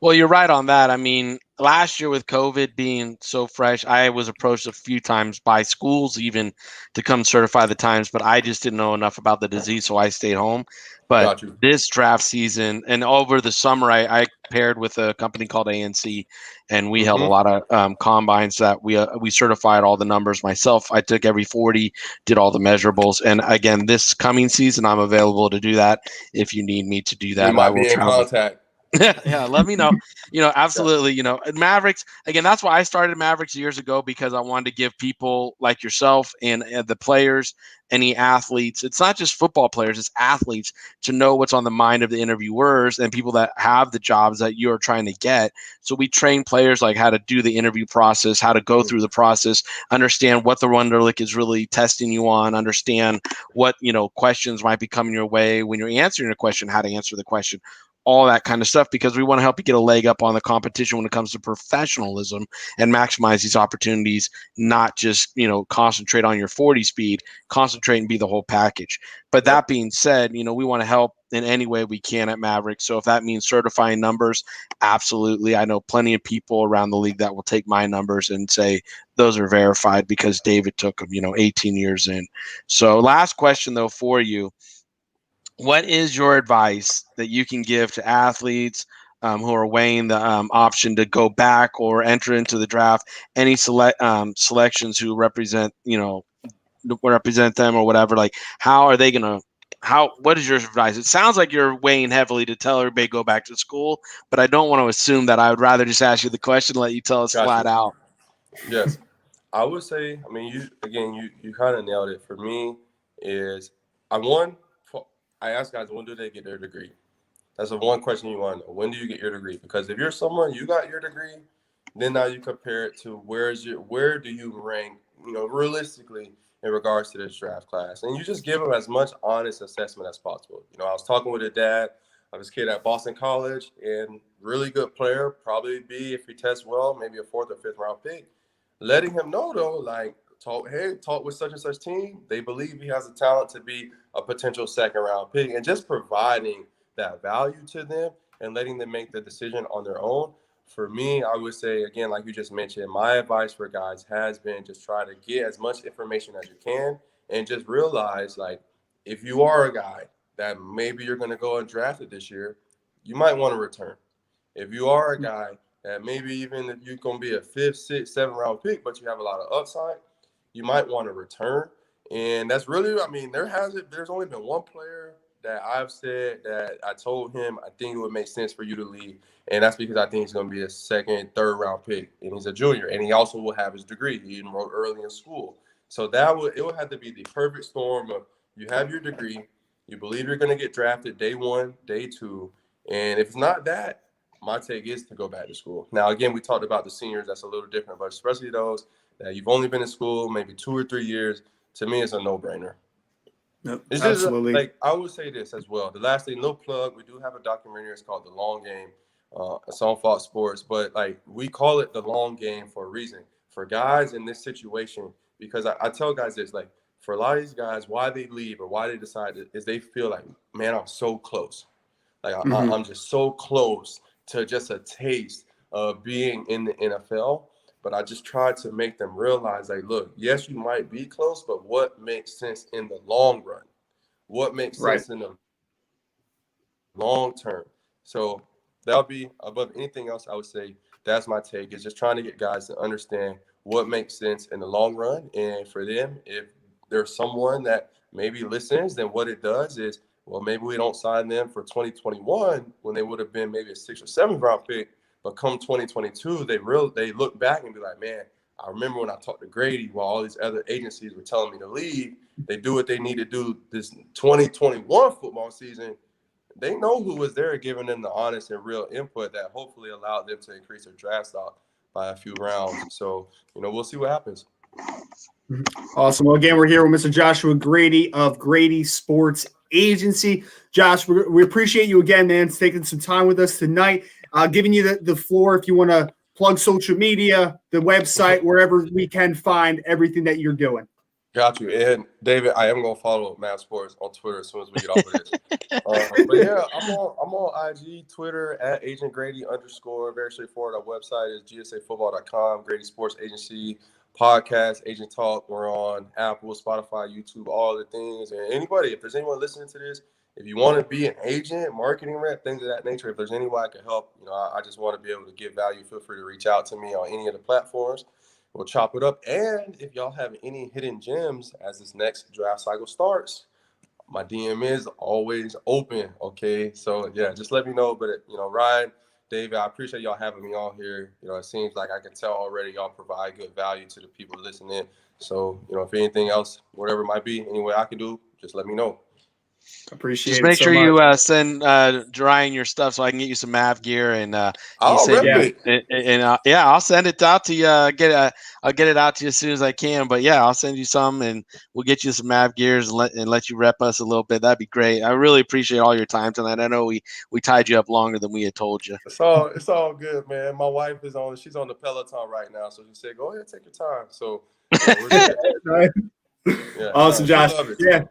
Well, you're right on that. I mean, last year with COVID being so fresh, I was approached a few times by schools even to come certify the times, but I just didn't know enough about the disease, so I stayed home. But this draft season and over the summer, I paired with a company called ANC, and we held a lot of combines that we certified all the numbers myself. I took every 40, did all the measurables, and again, this coming season, I'm available to do that if you need me to do that. We might be in contact. Yeah, let me know. Absolutely. Mavericks, again, that's why I started Mavericks years ago, because I wanted to give people like yourself and the players, any athletes, it's not just football players, it's athletes, to know what's on the mind of the interviewers and people that have the jobs that you're trying to get. So we train players like how to do the interview process, how to go through the process, understand what the Wonderlic is really testing you on, understand what, questions might be coming your way when you're answering a question, how to answer the question, all that kind of stuff, because we want to help you get a leg up on the competition when it comes to professionalism and maximize these opportunities, not just, concentrate on your 40 speed, concentrate and be the whole package. But that being said, we want to help in any way we can at Maverick. So if that means certifying numbers, absolutely. I know plenty of people around the league that will take my numbers and say those are verified because David took them, 18 years in. So last question though for you. What is your advice that you can give to athletes who are weighing the option to go back or enter into the draft? Any selections who represent them or whatever? Like, how are they gonna? What is your advice? It sounds like you're weighing heavily to tell everybody go back to school, but I don't want to assume that. I would rather just ask you the question, and let you tell us flat out. Yes, I would say. I mean, you kind of nailed it. For me, is I ask guys, when do they get their degree? That's the one question you want to know. When do you get your degree? Because if you're someone, you got your degree, then now you compare it to where do you rank, realistically in regards to this draft class. And you just give them as much honest assessment as possible. I was talking with a dad of his kid at Boston College, and really good player, probably be, if he tests well, maybe a 4th or 5th round pick. Letting him know though, like, talk with such and such team. They believe he has the talent to be a potential 2nd round pick, and just providing that value to them and letting them make the decision on their own. For me, I would say, again, like you just mentioned, my advice for guys has been just try to get as much information as you can, and just realize, like, if you are a guy that maybe you're going to go and draft it this year, you might want to return. If you are a guy that maybe even if you're going to be a 5th, 6th, 7th round pick, but you have a lot of upside, you might want to return. And that's really, I mean, there's only been one player that I've said that I told him I think it would make sense for you to leave. And that's because I think he's going to be a 2nd, 3rd round pick. And he's a junior. And he also will have his degree. He enrolled early in school. So it would have to be the perfect storm of, you have your degree, you believe you're going to get drafted day 1, day 2. And if it's not that, my take is to go back to school. Now, again, we talked about the seniors. That's a little different. But especially those that you've only been in school maybe 2 or 3 years, to me, it's a no-brainer. No, It's absolutely. just like I would say this as well. The last thing, little plug, we do have a documentary. It's called The Long Game. It's on Fox Sports, but like we call it the long game for a reason. For guys in this situation, because I tell guys this, like for a lot of these guys, why they leave or why they decide is they feel like, man, I'm so close. Like I'm just so close to just a taste of being in the NFL. But I just try to make them realize, like, look, yes, you might be close, but what makes sense in the long run? What makes Right. sense in the long term? So that'll be above anything else. I would say that's my take. Is just trying to get guys to understand what makes sense in the long run, and for them, if there's someone that maybe listens, then what it does is, well, maybe we don't sign them for 2021 when they would have been maybe a 6th or 7th round pick. But come 2022, they look back and be like, man, I remember when I talked to Grady while all these other agencies were telling me to leave. They do what they need to do this 2021 football season. They know who was there giving them the honest and real input that hopefully allowed them to increase their draft stock by a few rounds. So, we'll see what happens. Awesome. Well, again, we're here with Mr. Joshua Grady of Grady Sports Agency. Josh, we appreciate you again, man, taking some time with us tonight. Giving you the floor if you want to plug social media, the website, wherever we can find everything that you're doing. Got you. And David, I am gonna follow Mav Sports on Twitter as soon as we get off of this. But yeah, I'm on IG, Twitter at Agent Grady _ Very straightforward. Our website is gsafootball.com. Grady Sports Agency podcast, Agent Talk. We're on Apple, Spotify, YouTube, all the things. And anybody, if there's anyone listening to this, if you want to be an agent, marketing rep, things of that nature, if there's any way I can help, I just want to be able to give value. Feel free to reach out to me on any of the platforms. We'll chop it up. And if y'all have any hidden gems as this next draft cycle starts, my DM is always open. Okay. So yeah, just let me know. But Ryan, David, I appreciate y'all having me on here. It seems like I can tell already y'all provide good value to the people listening. So, if anything else, whatever it might be, any way I can do, just let me know. Appreciate Just it. make so sure much. you send Ryan your stuff so I can get you some Mav gear and I'll rep it. And I'll send it out to you. I'll get it out to you as soon as I can. But yeah, I'll send you some and we'll get you some Mav gears and let you rep us a little bit. That'd be great. I really appreciate all your time tonight. I know we tied you up longer than we had told you. It's all good, man. My wife she's on the Peloton right now, so she said, "Go ahead, take your time." So we're good. Yeah, awesome, Josh. Yeah.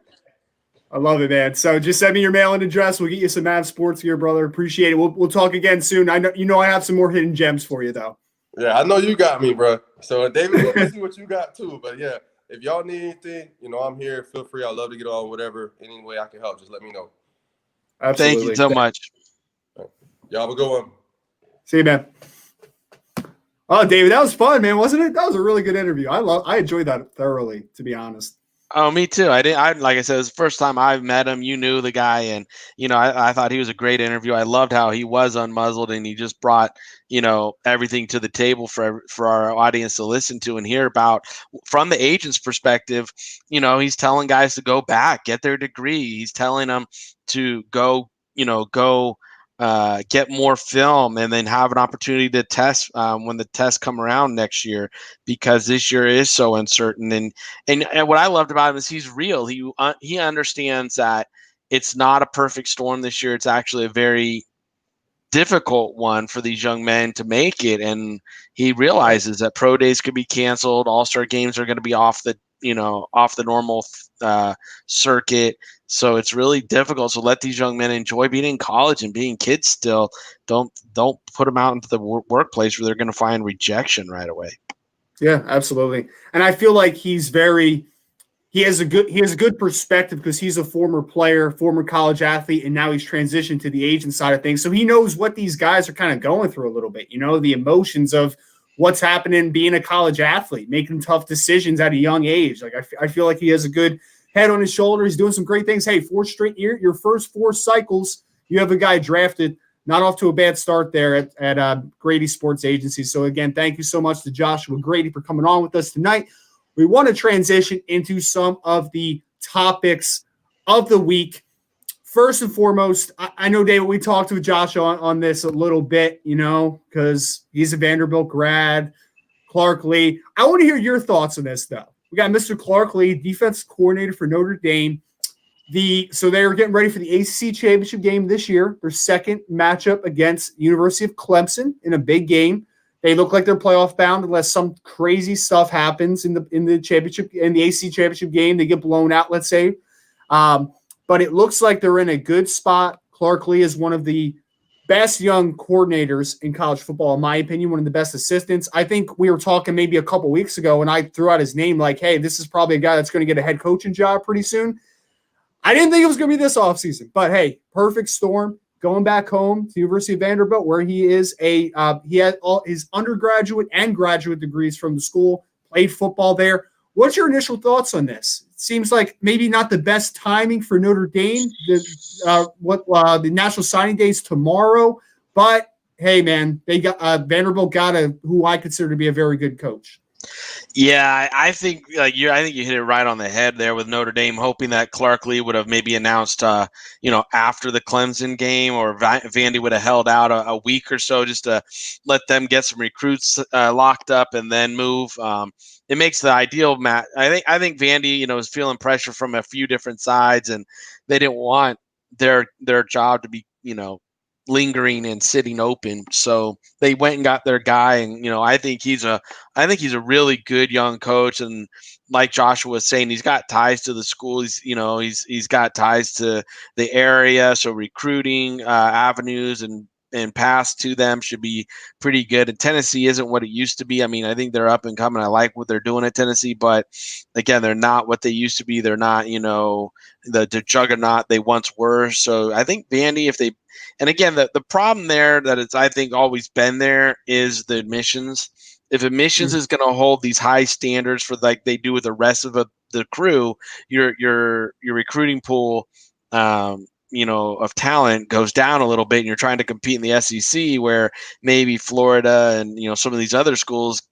I love it, man. So just send me your mailing address. We'll get you some Mav Sports gear, brother. Appreciate it. We'll talk again soon. I know I have some more hidden gems for you, though. Yeah, I know you got me, bro. So David, let me see what you got too. But yeah, if y'all need anything, I'm here. Feel free. I'd love to get on whatever. Any way I can help, just let me know. Absolutely. Thank you so much. Y'all have a good one. See you, man. Oh, David, that was fun, man, wasn't it? That was a really good interview. I enjoyed that thoroughly, to be honest. Oh, me too. Like I said, it was the first time I've met him. You knew the guy, and I thought he was a great interview. I loved how he was unmuzzled, and he just brought everything to the table for our audience to listen to and hear about from the agent's perspective. He's telling guys to go back, get their degree. He's telling them to go get more film and then have an opportunity to test when the tests come around next year, because this year is so uncertain. And what I loved about him is he's real. He understands that it's not a perfect storm this year. It's actually a very difficult one for these young men to make it. And he realizes that pro days could be canceled. All-star games are going to be off the normal circuit. So it's really difficult. So let these young men enjoy being in college and being kids still. Don't put them out into the workplace where they're going to find rejection right away. Yeah, absolutely. And I feel like he has a good perspective because he's a former player, former college athlete, and now he's transitioned to the agent side of things. So he knows what these guys are kind of going through a little bit, the emotions of what's happening being a college athlete, making tough decisions at a young age. Like I feel like he has a good head on his shoulder. He's doing some great things. Hey, 4 straight year, your first 4 cycles, you have a guy drafted, not off to a bad start there at Grady Sports Agency. So again, thank you so much to Joshua Grady for coming on with us tonight. We want to transition into some of the topics of the week. First and foremost, I know, David, we talked with Josh on this a little bit, because he's a Vanderbilt grad, Clark Lee. I want to hear your thoughts on this, though. We got Mr. Clark Lee, defense coordinator for Notre Dame. So they are getting ready for the ACC championship game this year. Their second matchup against University of Clemson in a big game. They look like they're playoff bound unless some crazy stuff happens in the championship, in the ACC championship game. They get blown out, let's say. But it looks like they're in a good spot. Clark Lee is one of the best young coordinators in college football, in my opinion, one of the best assistants. I think we were talking maybe a couple weeks ago, and I threw out his name like, hey, this is probably a guy that's going to get a head coaching job pretty soon. I didn't think it was going to be this offseason, but hey, perfect storm. Going back home to the University of Vanderbilt, where he is he had all his undergraduate and graduate degrees from the school, played football there. What's your initial thoughts on this? It seems like maybe not the best timing for Notre Dame. The National Signing Day is tomorrow, but hey, man, they got Vanderbilt got who I consider to be a very good coach. Yeah, I think I think you hit it right on the head there with Notre Dame, hoping that Clark Lee would have maybe announced, after the Clemson game, or Vandy would have held out a week or so just to let them get some recruits locked up and then move. It makes the ideal match. I think Vandy, is feeling pressure from a few different sides, and they didn't want their job to be, lingering and sitting open. So they went and got their guy, and I think he's a really good young coach, and like Joshua was saying, he's got ties to the school. He's got ties to the area, so recruiting avenues and paths to them should be pretty good. And Tennessee isn't what it used to be. I mean, I think they're up and coming. I like what they're doing at Tennessee, but again, they're not what they used to be. They're not, the juggernaut they once were. So I think Vandy, and again, the problem there that it's, I think, always been there is the admissions. If admissions is going to hold these high standards for like they do with the rest of the crew, your recruiting pool, of talent goes down a little bit, and you're trying to compete in the SEC, where maybe Florida and some of these other schools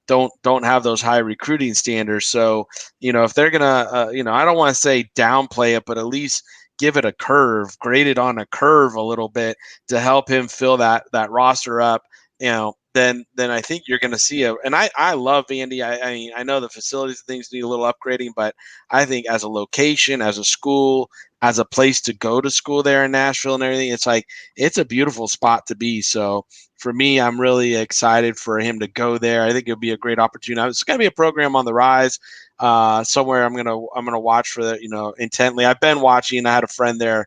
don't have those high recruiting standards. So if they're gonna, I don't want to say downplay it, but at least give it a curve, grade it on a curve a little bit to help him fill that roster up, then I think you're going to see and I love Vandy. I mean, I know the facilities and things need a little upgrading, but I think as a location, as a school, as a place to go to school there in Nashville and everything, it's a beautiful spot to be. So for me, I'm really excited for him to go there. I think it'll be a great opportunity. It's going to be a program on the rise. Somewhere I'm gonna watch for that, intently. I've been watching. I had a friend there.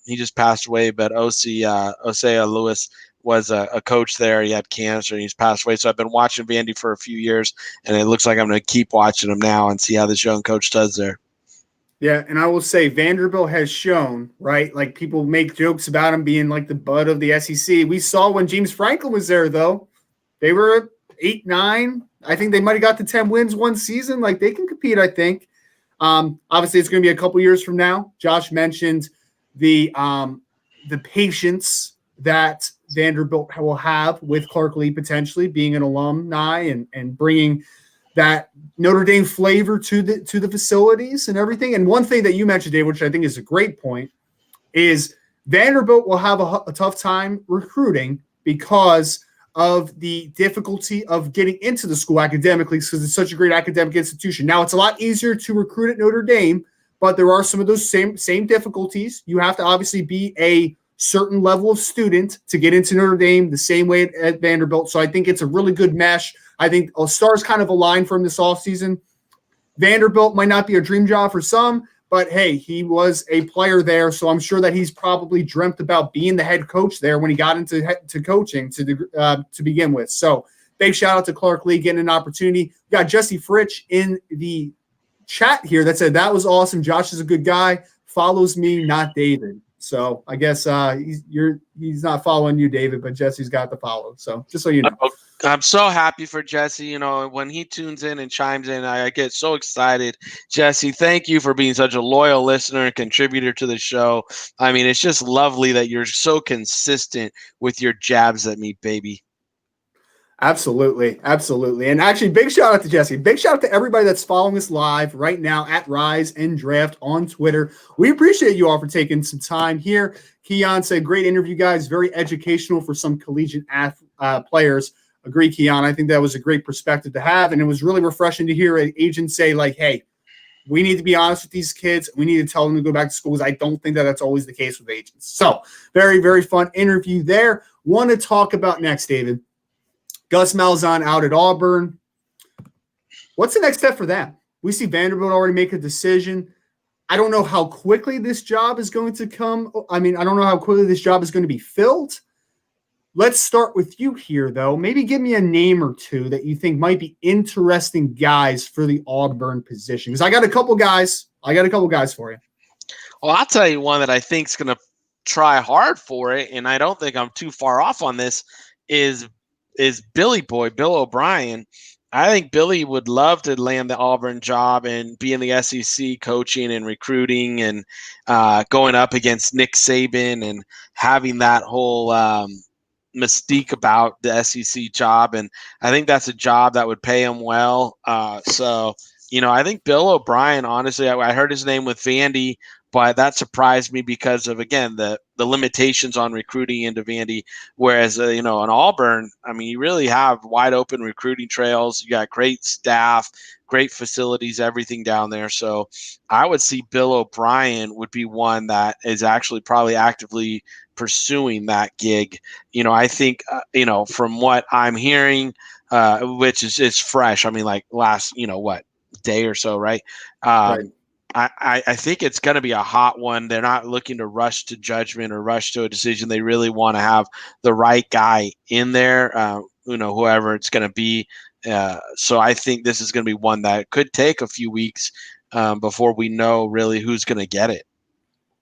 He just passed away, but Osea Lewis was a coach there. He had cancer and he's passed away. So I've been watching Vandy for a few years, and it looks like I'm going to keep watching him now and see how this young coach does there. Yeah, and I will say Vanderbilt has shown, right? Like, people make jokes about him being like the bud of the SEC. We saw when James Franklin was there, though. They were 8-9. I think they might have got to 10 wins one season. Like, they can compete, I think. Obviously, it's going to be a couple years from now. Josh mentioned the patience that Vanderbilt will have with Clark Lee potentially being an alumni and bringing that Notre Dame flavor to the facilities and everything. And one thing that you mentioned, Dave, which I think is a great point, is Vanderbilt will have a tough time recruiting because of the difficulty of getting into the school academically, because it's such a great academic institution. Now, it's a lot easier to recruit at Notre Dame, but there are some of those same difficulties. You have to obviously be a certain level of student to get into Notre Dame the same way at Vanderbilt. So I think it's a really good mesh. I think stars kind of align for him this offseason. Vanderbilt might not be a dream job for some, but hey, he was a player there, so I'm sure that he's probably dreamt about being the head coach there when he got into coaching to begin with. So big shout out to Clark Lee getting an opportunity. We got Jesse Fritsch in the chat here that said that was awesome. Josh is a good guy. Follows me, not David. So I guess he's not following you, David, but Jesse's got the follow. So just so you know. I'm so happy for Jesse. When he tunes in and chimes in, I get so excited. Jesse, thank you for being such a loyal listener and contributor to the show. I mean, it's just lovely that you're so consistent with your jabs at me, baby. Absolutely. Absolutely. And actually, big shout out to Jesse. Big shout out to everybody that's following us live right now at Rise and Draft on Twitter. We appreciate you all for taking some time here. Keon said, great interview, guys. Very educational for some collegiate players. Agree, Keon. I think that was a great perspective to have. And it was really refreshing to hear an agent say, like, hey, we need to be honest with these kids. We need to tell them to go back to schools. I don't think that that's always the case with agents. So very, very fun interview there. Want to talk about next, David. Gus Malzahn out at Auburn. What's the next step for them? We see Vanderbilt already make a decision. I don't know how quickly this job is going to come. I don't know how quickly this job is going to be filled. Let's start with you here, though. Maybe give me a name or two that you think might be interesting guys for the Auburn position. Because I got a couple guys. For you. Well, I'll tell you one that I think is going to try hard for it, and I don't think I'm too far off on this, is Billy Boy, Bill O'Brien. I think Billy would love to land the Auburn job and be in the SEC coaching and recruiting and going up against Nick Saban and having that whole mystique about the SEC job. And I think that's a job that would pay him well. So, I think Bill O'Brien, honestly, I heard his name with Vandy, but that surprised me because of, again, the limitations on recruiting into Vandy. Whereas, in Auburn, you really have wide open recruiting trails. You got great staff, great facilities, everything down there. So I would see Bill O'Brien would be one that is actually probably actively pursuing that gig. I think, from what I'm hearing, which is fresh. Last, day or so, right? Right. I think it's going to be a hot one. They're not looking to rush to judgment or rush to a decision. They really want to have the right guy in there, whoever it's going to be. So I think this is going to be one that could take a few weeks before we know really who's going to get it.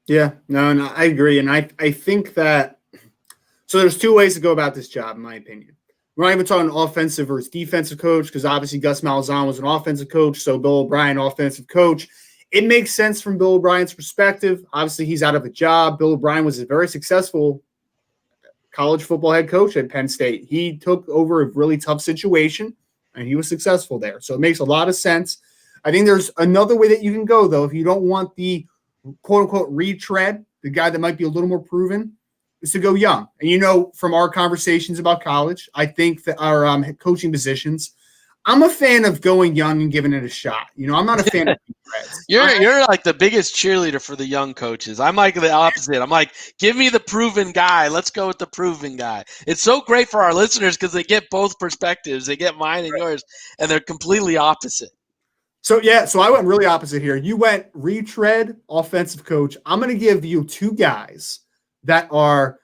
Yeah, no, I agree. And I think that – so there's two ways to go about this job, in my opinion. We're not even talking offensive versus defensive coach because obviously Gus Malzahn was an offensive coach, so Bill O'Brien, offensive coach. It makes sense from Bill O'Brien's perspective. Obviously, he's out of a job. Bill O'Brien was a very successful college football head coach at Penn State. He took over a really tough situation, and he was successful there. So it makes a lot of sense. I think there's another way that you can go, though, if you don't want the quote-unquote retread, the guy that might be a little more proven, is to go young. And from our conversations about college, I think that our coaching positions, I'm a fan of going young and giving it a shot. I'm not a fan of retreads. You're like the biggest cheerleader for the young coaches. I'm like the opposite. I'm like, give me the proven guy. Let's go with the proven guy. It's so great for our listeners because they get both perspectives. They get mine and yours, and they're completely opposite. So I went really opposite here. You went retread, offensive coach. I'm going to give you two guys that are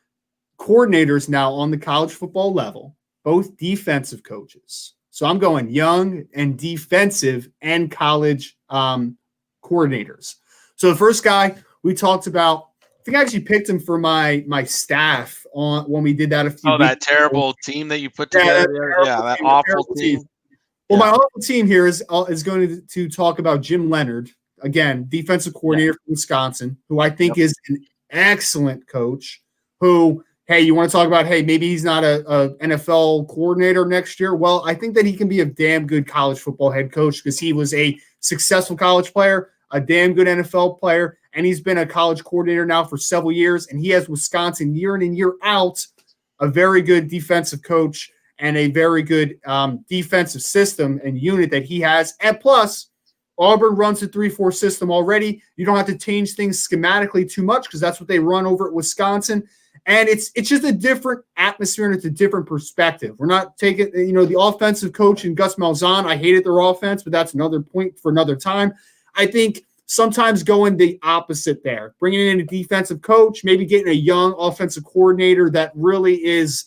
coordinators now on the college football level, both defensive coaches. So I'm going young and defensive and college coordinators. So the first guy we talked about, I think I actually picked him for my staff when we did that a few weeks that terrible team that you put together. That awful team. Well, my awful team here is going to talk about Jim Leonard, again, defensive coordinator from Wisconsin, who I think is an excellent coach who, hey, you want to talk about, hey, maybe he's not a NFL coordinator next year. Well, I think that he can be a damn good college football head coach because he was a successful college player, a damn good NFL player, and he's been a college coordinator now for several years, and he has Wisconsin year in and year out a very good defensive coach and a very good defensive system and unit that he has. And plus, Auburn runs a 3-4 system already. You don't have to change things schematically too much because that's what they run over at Wisconsin. And it's just a different atmosphere and it's a different perspective. We're not taking, the offensive coach and Gus Malzahn. I hated their offense, but that's another point for another time. I think sometimes going the opposite there, bringing in a defensive coach, maybe getting a young offensive coordinator that really is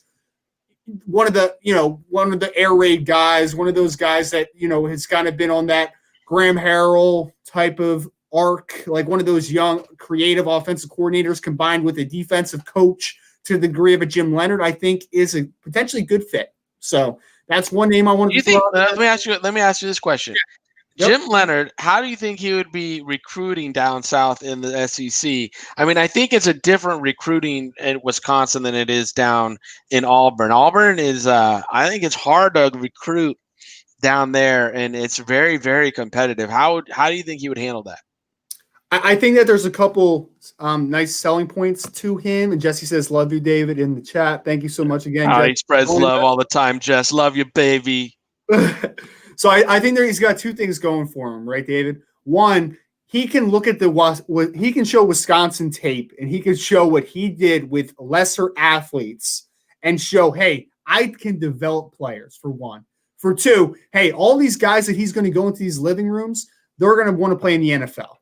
one of the air raid guys, one of those guys that, has kind of been on that Graham Harrell type of arc, like one of those young creative offensive coordinators combined with a defensive coach to the degree of a Jim Leonard, I think is a potentially good fit. So that's one name I wanted to throw out. Let me ask you this question. Yep. Jim Leonard, how do you think he would be recruiting down south in the SEC? I think it's a different recruiting in Wisconsin than it is down in Auburn. Auburn is, I think it's hard to recruit down there, and it's very, very competitive. How do you think he would handle that? I think that there's a couple nice selling points to him. And Jesse says, love you, David, in the chat. Thank you so much again. He spreads love all the time, Jess. Love you, baby. So I think he's got two things going for him, right, David? One, he can look at he can show Wisconsin tape, and he can show what he did with lesser athletes and show, hey, I can develop players, for one. For two, hey, all these guys that he's going to go into these living rooms, they're going to want to play in the NFL.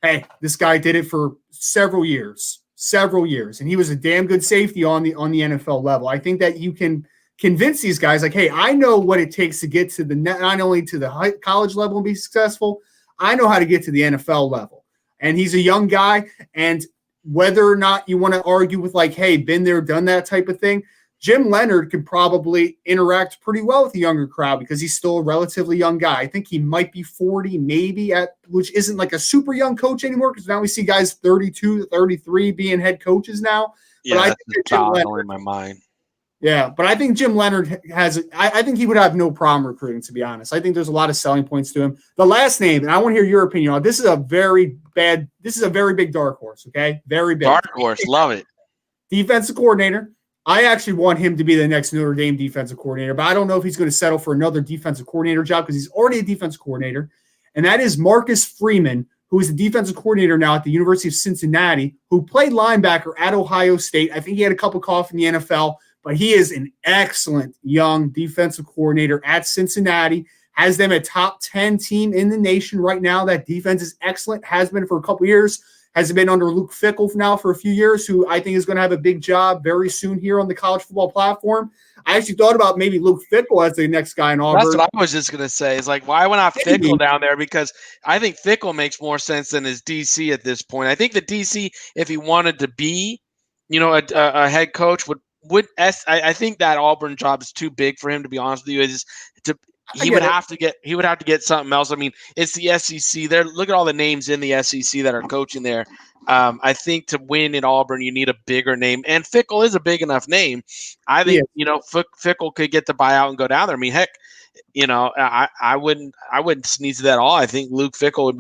Hey, this guy did it for several years, and he was a damn good safety on the NFL level. I think that you can convince these guys, like, hey, I know what it takes to get to not only to the college level and be successful, I know how to get to the NFL level. And he's a young guy, and whether or not you want to argue with, like, hey, been there, done that type of thing, Jim Leonard could probably interact pretty well with the younger crowd because he's still a relatively young guy. I think he might be 40 maybe, which isn't like a super young coach anymore, because now we see guys 32, 33 being head coaches now. Yeah, but I that's think Jim Leonard, in my mind. Yeah, but I think Jim Leonard I think he would have no problem recruiting, to be honest. I think there's a lot of selling points to him. The last name, and I want to hear your opinion on this is a very big dark horse, okay? Very big. Dark horse, love it. Defensive coordinator. I actually want him to be the next Notre Dame defensive coordinator, but I don't know if he's going to settle for another defensive coordinator job because he's already a defensive coordinator. And that is Marcus Freeman, who is the defensive coordinator now at the University of Cincinnati, who played linebacker at Ohio State. I think he had a couple calls in the NFL, but he is an excellent young defensive coordinator at Cincinnati, has them a top 10 team in the nation right now. That defense is excellent, has been for a couple years. Has been under Luke Fickell now for a few years, who I think is going to have a big job very soon here on the college football platform. I actually thought about maybe Luke Fickell as the next guy in Auburn. That's what I was just going to say. Is like, why would not Fickell down there? Because I think Fickell makes more sense than his DC at this point. I think the DC, if he wanted to be, a head coach, I think that Auburn job is too big for him, to be honest with you. He would have to get something else. I mean, it's the SEC. Look at all the names in the SEC that are coaching there. I think to win in Auburn, you need a bigger name, and Fickell is a big enough name. I think Fickell could get the buyout and go down there. I mean, heck, I wouldn't sneeze at that at all. I think Luke Fickell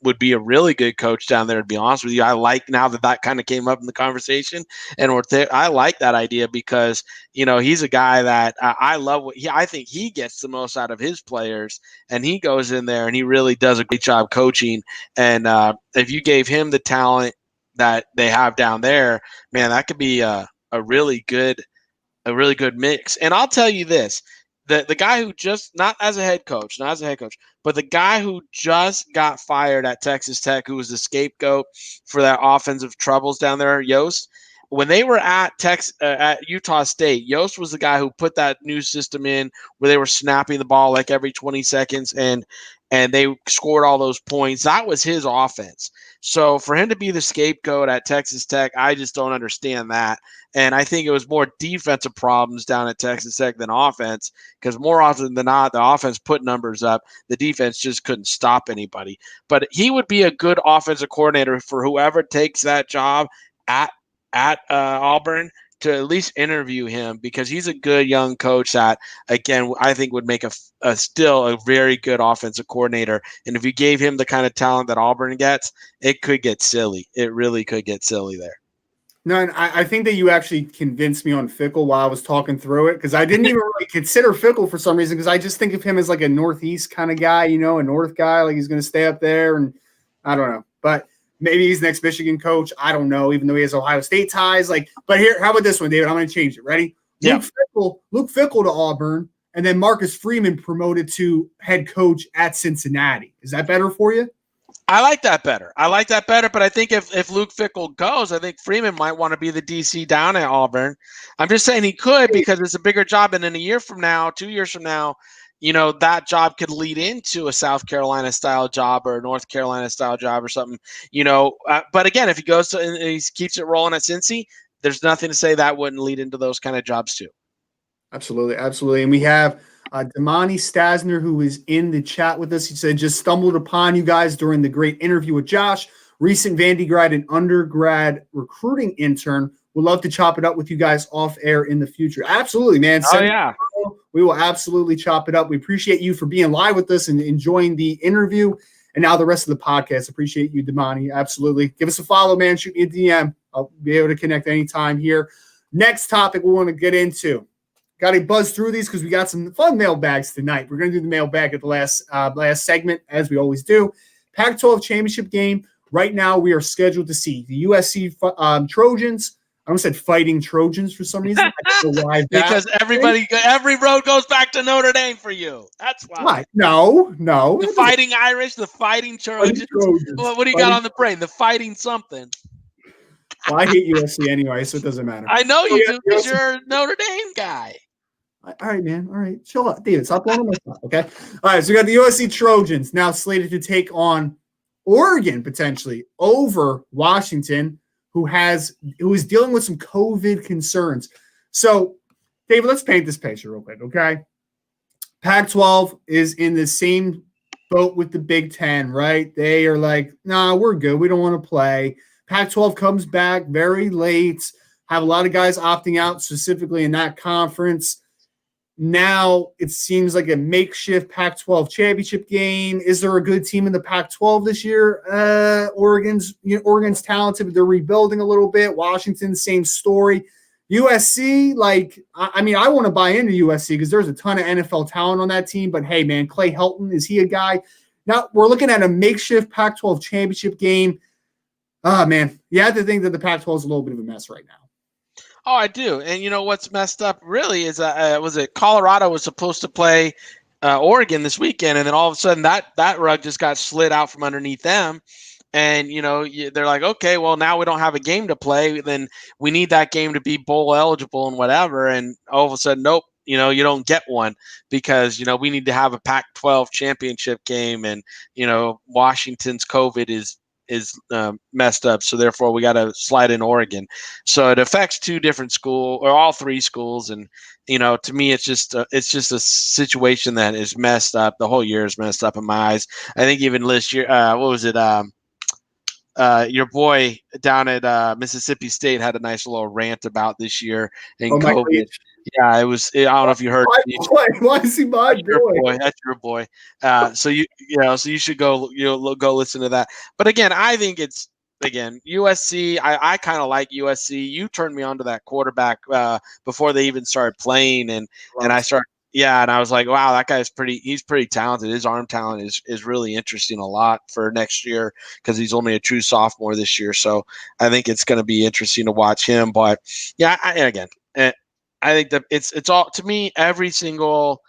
would be a really good coach down there, to be honest with you. I like now that kind of came up in the conversation, and I like that idea because, he's a guy that I love. I think he gets the most out of his players, and he goes in there and he really does a great job coaching. And if you gave him the talent that they have down there, man, that could be a really good mix. And I'll tell you this, the guy who just, not as a head coach, but the guy who just got fired at Texas Tech, who was the scapegoat for that offensive troubles down there, Yost, when they were at Utah State, Yost was the guy who put that new system in where they were snapping the ball like every 20 seconds and they scored all those points. That was his offense. So for him to be the scapegoat at Texas Tech, I just don't understand that. And I think it was more defensive problems down at Texas Tech than offense, because more often than not, the offense put numbers up. The defense just couldn't stop anybody. But he would be a good offensive coordinator for whoever takes that job at Auburn, to at least interview him, because he's a good young coach that, again, I think would make still a very good offensive coordinator. And if you gave him the kind of talent that Auburn gets, it could get silly. It really could get silly there. No, and I think that you actually convinced me on Fickell while I was talking through it, because I didn't even really consider Fickell for some reason, because I just think of him as like a Northeast kind of guy, a North guy, like he's going to stay up there, and I don't know. But maybe he's the next Michigan coach. I don't know, even though he has Ohio State ties. But here, how about this one, David? I'm going to change it. Ready? Yeah. Luke Fickell to Auburn, and then Marcus Freeman promoted to head coach at Cincinnati. Is that better for you? I like that better. But I think if Luke Fickell goes, I think Freeman might want to be the DC down at Auburn. I'm just saying he could, because it's a bigger job. And in a year from now, 2 years from now, that job could lead into a South Carolina style job or a North Carolina style job or something, but again, if he goes and he keeps it rolling at Cincy, there's nothing to say that wouldn't lead into those kind of jobs too. Absolutely. Absolutely. And we have Damani Stasner, who is in the chat with us. He said, just stumbled upon you guys during the great interview with Josh, recent Vandy grad and undergrad recruiting intern. Would love to chop it up with you guys off air in the future. Absolutely, man. Yeah. We will absolutely chop it up. We appreciate you for being live with us and enjoying the interview. And now the rest of the podcast. Appreciate you, Damani. Absolutely. Give us a follow, man. Shoot me a DM. I'll be able to connect anytime here. Next topic we want to get into. Got to buzz through these because we got some fun mailbags tonight. We're going to do the mailbag at the last segment, as we always do. Pac-12 championship game. Right now, we are scheduled to see the USC Trojans. I almost said Fighting Trojans for some reason. I don't know why. Because every road goes back to Notre Dame for you. That's why. No. The Fighting Irish, the Fighting Trojans. What do you got on the brain? The Fighting something. Well, I hate USC anyway, so it doesn't matter. I know you do because you're a Notre Dame guy. All right, man. All right. Chill out. David, stop blowing my stuff, okay? All right, so we got the USC Trojans now slated to take on Oregon potentially over Washington, who is dealing with some COVID concerns. So, David, let's paint this picture real quick, okay? Pac-12 is in the same boat with the Big Ten, right? They are like, nah, we're good. We don't want to play. Pac-12 comes back very late, have a lot of guys opting out specifically in that conference. Now it seems like a makeshift Pac-12 championship game. Is there a good team in the Pac-12 this year? Oregon's talented, but they're rebuilding a little bit. Washington, same story. USC, I want to buy into USC because there's a ton of NFL talent on that team. But hey, man, Clay Helton, is he a guy? Now we're looking at a makeshift Pac-12 championship game. Oh, man, you have to think that the Pac-12 is a little bit of a mess right now. Oh, I do. And you know what's messed up really is Colorado was supposed to play Oregon this weekend, and then all of a sudden that rug just got slid out from underneath them. And, they're like, okay, well, now we don't have a game to play. Then we need that game to be bowl eligible and whatever. And all of a sudden, nope, you don't get one because, we need to have a Pac-12 championship game. And, Washington's COVID is messed up. So therefore we got to slide in Oregon. So it affects two different schools or all three schools. And, to me, it's just a situation that is messed up. The whole year is messed up in my eyes. I think even last year, what was it? Your boy down at Mississippi State had a nice little rant about this year and COVID. Yeah, it was. I don't know if you heard. Why is he my boy? That's your boy. So you should go. Go listen to that. But again, I think it's USC. I kind of like USC. You turned me on to that quarterback before they even started playing, and I started. Yeah, and I was like, wow, that guy's he's pretty talented. His arm talent is really interesting a lot for next year because he's only a true sophomore this year. So I think it's going to be interesting to watch him. But yeah, I think that it's all, to me, every single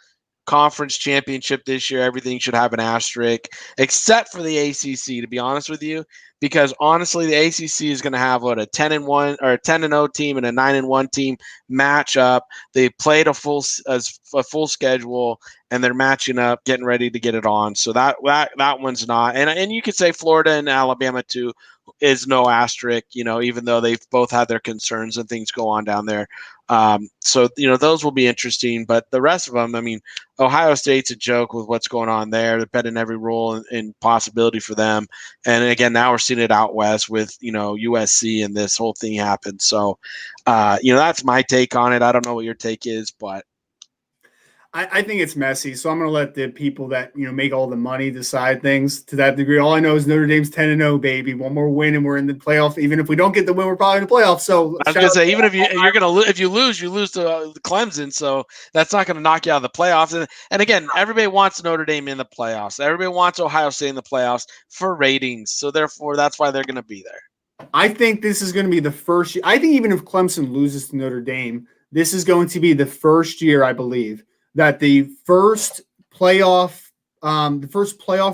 conference championship this year, everything should have an asterisk except for the ACC, to be honest with you, because honestly, the ACC is going to have a 10-1 or a 10-0 team and a 9-1 team match up. They played a full schedule and they're matching up, getting ready to get it on. So that one's not, and you could say Florida and Alabama too is no asterisk, even though they've both had their concerns and things go on down there. So those will be interesting, but the rest of them, I mean, Ohio State's a joke with what's going on there. They're betting every rule and possibility for them. And again, now we're seeing it out west with, USC and this whole thing happened. So, that's my take on it. I don't know what your take is, but I think it's messy, so I'm going to let the people that make all the money decide things to that degree. All I know is Notre Dame's 10-0, baby. One more win, and we're in the playoff. Even if we don't get the win, we're probably in the playoff. So I was going to say, even if you lose to Clemson, so that's not going to knock you out of the playoffs. And again, everybody wants Notre Dame in the playoffs. Everybody wants Ohio State in the playoffs for ratings. So therefore, that's why they're going to be there. I think this is going to be the first year. I think even if Clemson loses to Notre Dame, this is going to be the first year, I believe, that the first playoff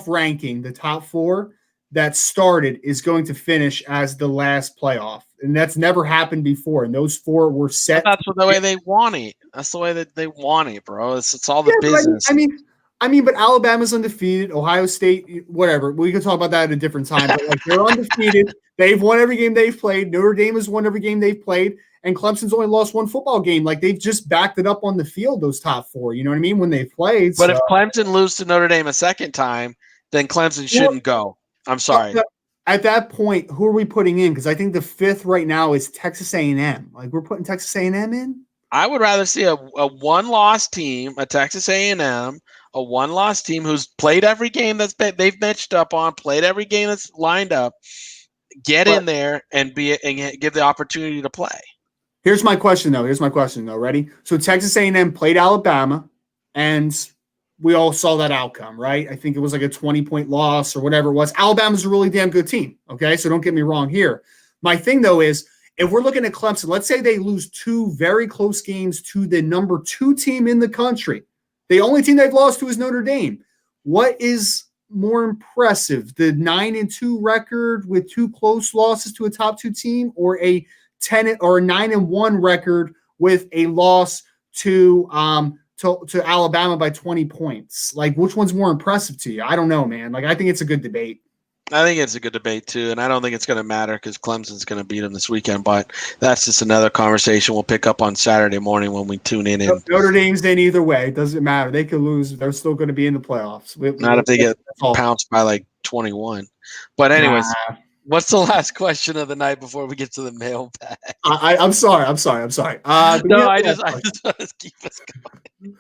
ranking, the top four that started, is going to finish as the last playoff. And that's never happened before. And those four were set. That's the way they want it. That's the way that they want it, bro. It's all the business. I mean, but Alabama's undefeated. Ohio State, whatever. We can talk about that at a different time. But they're undefeated. They've won every game they've played. Notre Dame has won every game they've played. And Clemson's only lost one football game. They've just backed it up on the field, those top four. You know what I mean? When they've played. But if Clemson loses to Notre Dame a second time, then Clemson shouldn't go. I'm sorry. At that point, who are we putting in? Because I think the fifth right now is Texas A&M. We're putting Texas A&M in? I would rather see a one-loss team, a Texas A&M, a one-loss team who's played every game they've matched up on, played every game that's lined up, in there and give the opportunity to play. Here's my question, though. Ready? So Texas A&M played Alabama, and we all saw that outcome, right? I think it was like a 20-point loss or whatever it was. Alabama's a really damn good team, okay? So don't get me wrong here. My thing, though, is if we're looking at Clemson, let's say they lose 2 very close games to the number 2 team in the country. The only team they've lost to is Notre Dame. What is more impressive, the 9-2 record with 2 close losses to a top 2 team, or a 9-1 record with a loss to Alabama by 20 points? Like, which one's more impressive to you? I don't know, man. Like, I think it's a good debate. I think it's a good debate too, and I don't think it's going to matter because Clemson's going to beat them this weekend. But that's just another conversation we'll pick up on Saturday morning when we tune in. And Notre Dame's in either way. It doesn't matter. They could lose. They're still going to be in the playoffs. Not if they get pounced by like 21. But anyways, what's the last question of the night before we get to the mailbag? I'm sorry. I just want to keep us going.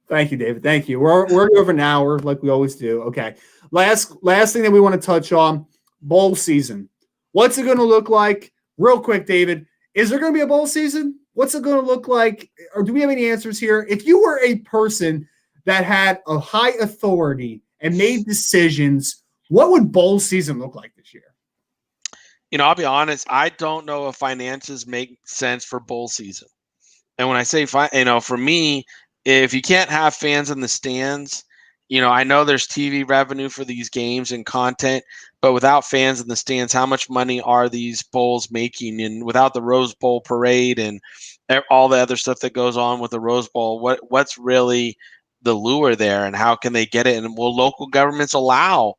Thank you, David. Thank you. We're over an hour like we always do. Okay. Last thing that we want to touch on, bowl season. What's it going to look like? Real quick, David, is there going to be a bowl season? What's it going to look like? Or do we have any answers here? If you were a person that had a high authority and made decisions, what would bowl season look like this year? I'll be honest. I don't know if finances make sense for bowl season. And when I say, for me, if you can't have fans in the stands, I know there's TV revenue for these games and content, but without fans in the stands, how much money are these bowls making? And without the Rose Bowl parade and all the other stuff that goes on with the Rose Bowl, what's really the lure there, and how can they get it? And will local governments allow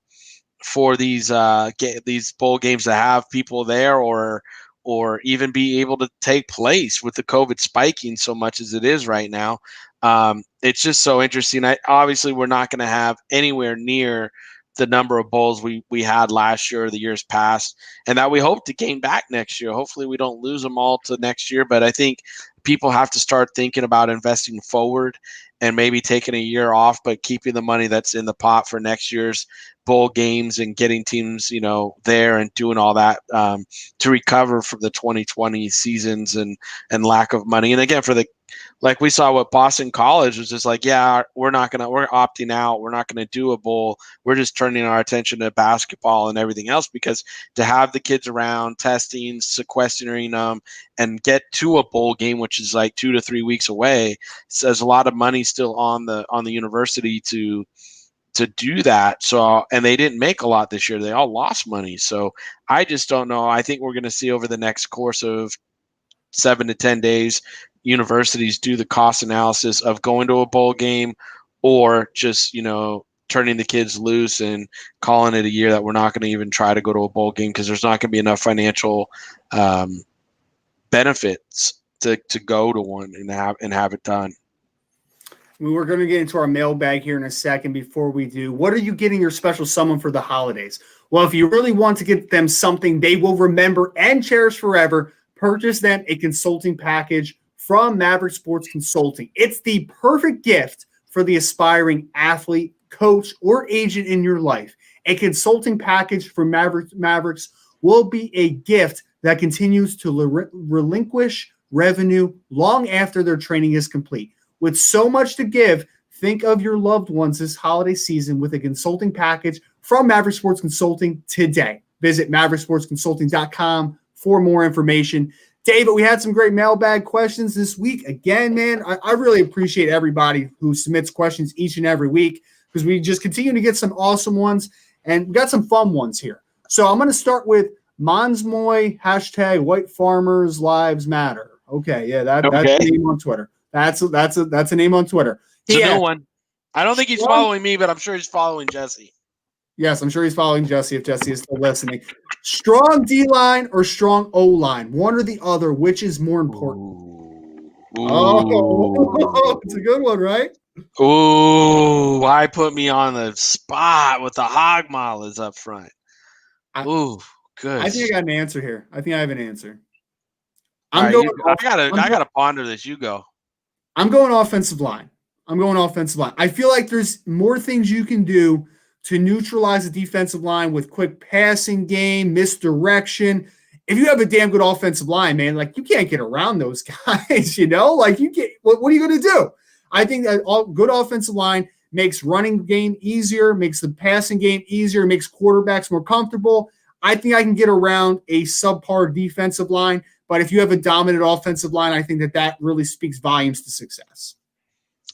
for these bowl games to have people there, or even be able to take place with the COVID spiking so much as it is right now? It's just so interesting. Obviously, we're not going to have anywhere near the number of bowls we had last year or the years past, and that we hope to gain back next year. Hopefully, we don't lose them all to next year, but I think people have to start thinking about investing forward and maybe taking a year off, but keeping the money that's in the pot for next year's bowl games and getting teams, there and doing all that to recover from the 2020 seasons and lack of money. And again, like we saw what Boston College was just like, yeah, we're opting out. We're not going to do a bowl. We're just turning our attention to basketball and everything else, because to have the kids around, testing, sequestering them, and get to a bowl game, which is like 2 to 3 weeks away, there's a lot of money still on the university to do that. So, and they didn't make a lot this year. They all lost money. So I just don't know. I think we're going to see over the next course of 7 to 10 days, universities do the cost analysis of going to a bowl game, or just, turning the kids loose and calling it a year that we're not going to even try to go to a bowl game because there's not going to be enough financial benefits to go to one and have it done. We're going to get into our mailbag here in a second. Before we do, what are you getting your special someone for the holidays? Well, if you really want to get them something they will remember and cherish forever, purchase them a consulting package from Maverick Sports Consulting. It's the perfect gift for the aspiring athlete, coach, or agent in your life. A consulting package from Mavericks will be a gift that continues to relinquish revenue long after their training is complete. With so much to give, think of your loved ones this holiday season with a consulting package from Maverick Sports Consulting today. Visit mavericksportsconsulting.com for more information. David, we had some great mailbag questions this week. Again, man, I really appreciate everybody who submits questions each and every week, because we just continue to get some awesome ones, and we got some fun ones here. So I'm going to start with Monsmoy, hashtag White Farmers Lives Matter. Okay, yeah, that's a name on Twitter. That's a name on Twitter. It's a new one. I don't think he's following me, but I'm sure he's following Jesse. Yes, I'm sure he's following Jesse if Jesse is still listening. Strong D-line or strong O-line? One or the other, which is more important? Ooh. Oh, it's a good one, right? Ooh, why put me on the spot with the hog malas up front? Ooh, good. I think I got an answer here. I think I have an answer. I gotta ponder this. You go. I'm going offensive line. I feel like there's more things you can do to neutralize the defensive line with quick passing game, misdirection. If you have a damn good offensive line, man, like, you can't get around those guys, like, you can't. What are you going to do? I think that all good offensive line makes running game easier, makes the passing game easier, makes quarterbacks more comfortable. I think I can get around a subpar defensive line, but if you have a dominant offensive line, I think that really speaks volumes to success.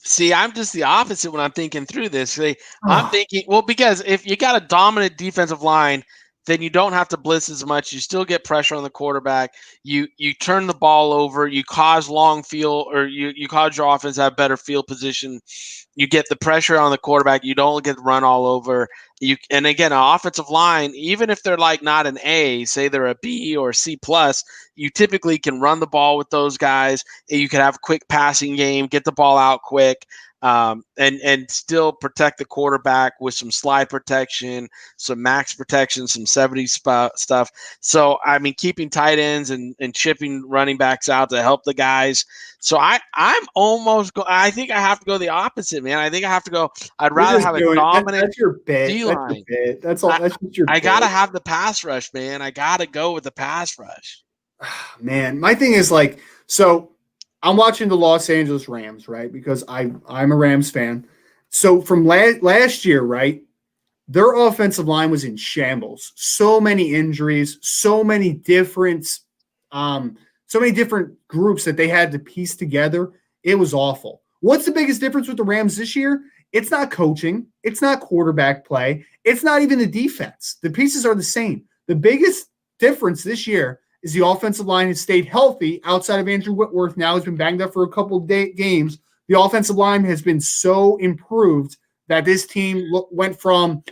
See, I'm just the opposite when I'm thinking through this. I'm thinking, well, because if you got a dominant defensive line, then you don't have to blitz as much. You still get pressure on the quarterback. You turn the ball over. You cause long field, or you cause your offense to have better field position. You get the pressure on the quarterback. You don't get run all over. And again, an offensive line, even if they're like not an A, say they're a B or C plus, you typically can run the ball with those guys. You can have a quick passing game, get the ball out quick. And still protect the quarterback with some slide protection, some max protection, some 70 stuff. So, I mean, keeping tight ends and chipping running backs out to help the guys. So I'm almost I think I have to go the opposite, man. I think I have to go. I'd rather have a dominant that's your bit. D-line. That's all. That's just your I bit. gotta have the pass rush, man. I gotta go with the pass rush. Man, my thing is like, so I'm watching the Los Angeles Rams, right? Because I'm a Rams fan. So from last year, right, their offensive line was in shambles. So many injuries, so many different groups that they had to piece together. It was awful. What's the biggest difference with the Rams this year? It's not coaching. It's not quarterback play. It's not even the defense. The pieces are the same. The biggest difference this year is the offensive line has stayed healthy outside of Andrew Whitworth. Now has been banged up for a couple of games. The offensive line has been so improved that this team went from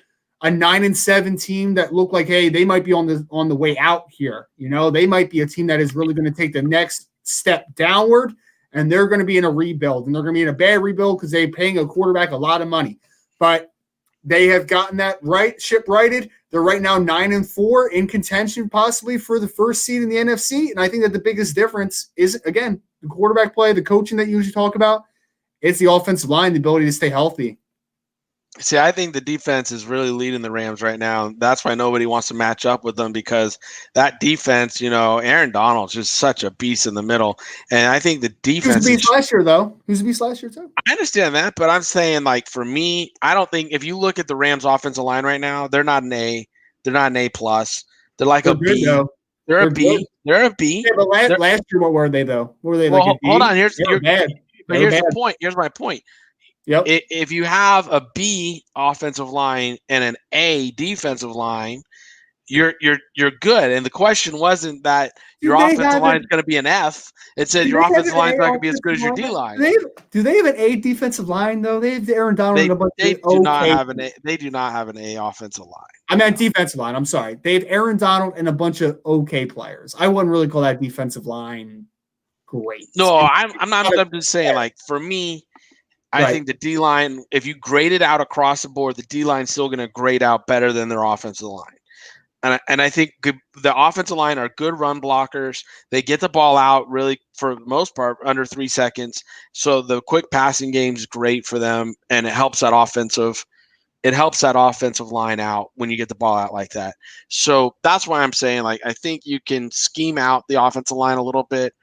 a 9-7 team that looked like, hey, they might be on the way out here. You know, they might be a team that is really going to take the next step downward, and they're going to be in a rebuild, and they're going to be in a bad rebuild because they're paying a quarterback a lot of money. But they have gotten that ship righted. They're right now 9-4 in contention, possibly for the first seed in the NFC. And I think that the biggest difference is, again, the quarterback play, the coaching that you usually talk about. It's the offensive line, the ability to stay healthy. See, I think the defense is really leading the Rams right now. That's why nobody wants to match up with them, because that defense, Aaron Donald's just such a beast in the middle. And I think the defense He was a beast last year, though. He was a beast last year, too. I understand that, but I'm saying, like, for me, I don't think if you look at the Rams offensive line right now, they're not an A. They're not an A plus. They're like a B. Though. They're a B. Good. They're a B. Yeah, but last year, what were they, though? What were they, well, like a D? Hold on. Here's the point. Here's my point. Yep. If you have a B offensive line and an A defensive line, you're good. And the question wasn't that your offensive line is going to be an F. It said your offensive line is not going to be as good as your D line. Do they have an A defensive line though? They have Aaron Donald and a bunch They of do not have an A. They do not have an A offensive line. I meant defensive line. I'm sorry. They have Aaron Donald and a bunch of okay players. I wouldn't really call that defensive line great. No, I'm not. I'm just saying, like, for me, I think the D-line, if you grade it out across the board, the D-line is still going to grade out better than their offensive line. And I think the offensive line are good run blockers. They get the ball out really, for the most part, under 3 seconds. So the quick passing game is great for them, and it helps that offensive line out when you get the ball out like that. So that's why I'm saying, like, I think you can scheme out the offensive line a little bit.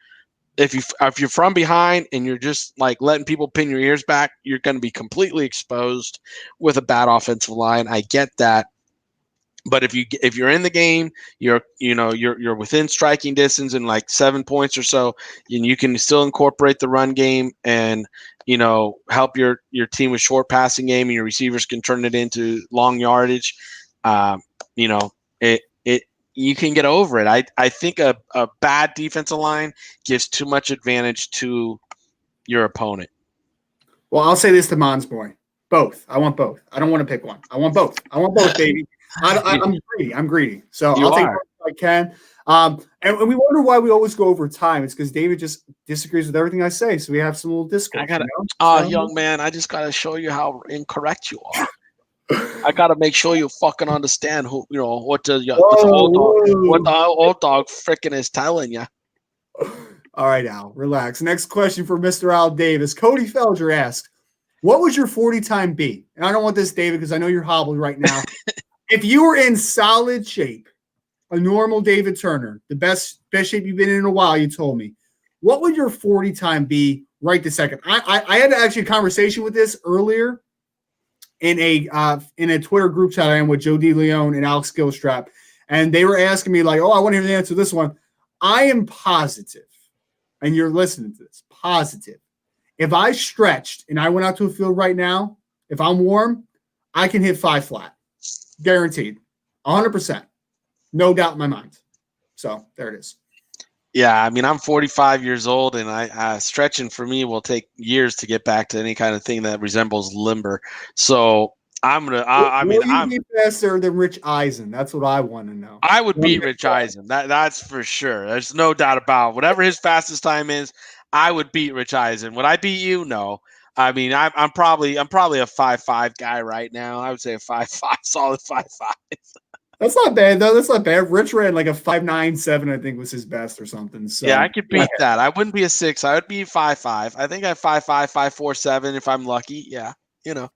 If you're from behind and you're just like letting people pin your ears back, you're going to be completely exposed with a bad offensive line. I get that, but if you're in the game, you're within striking distance and like 7 points or so, and you can still incorporate the run game and help your team with short passing game, and your receivers can turn it into long yardage. You can get over it. I think a bad defensive line gives too much advantage to your opponent. Well, I'll say this to Mon's boy. Both. I want both. I don't want to pick one. I want both. I want both, baby. I'm greedy. I'm greedy. So I'll take both if I can. And we wonder why we always go over time. It's because David just disagrees with everything I say. So we have some little discourse. Young man, I just got to show you how incorrect you are. I gotta make sure you fucking understand what the old dog freaking is telling you. All right, Al, relax. Next question for Mr. Al Davis. Cody Felger asked, "What would your 40 time be?" And I don't want this, David, because I know you're hobbled right now. If you were in solid shape, a normal David Turner, the best shape you've been in a while, you told me, what would your 40 time be right this second. I had actually a conversation with this earlier in a Twitter group chat I am with Joe DeLeon and Alex Gilstrap, and they were asking me like, "Oh, I want to hear the answer to this one." I am positive, and you're listening to this, positive. If I stretched and I went out to a field right now, if I'm warm, I can hit 5 flat, guaranteed, 100%, no doubt in my mind. So there it is. Yeah, I mean, I'm 45 years old, and I stretching for me will take years to get back to any kind of thing that resembles limber. So I'm gonna. I'm be faster than Rich Eisen. That's what I want to know. I would beat Rich Eisen. That's for sure. There's no doubt about it. Whatever his fastest time is, I would beat Rich Eisen. Would I beat you? No. I mean, I'm probably a 5'5" guy right now. I would say a 5'5", solid 5'5". That's not bad though. That's not bad. Rich ran like a 5'9", I think was his best or something. So yeah, I could beat that. I wouldn't be a 6. I would be 5'5". I think I have 5'5", 5'4", 7 if I'm lucky. Yeah, in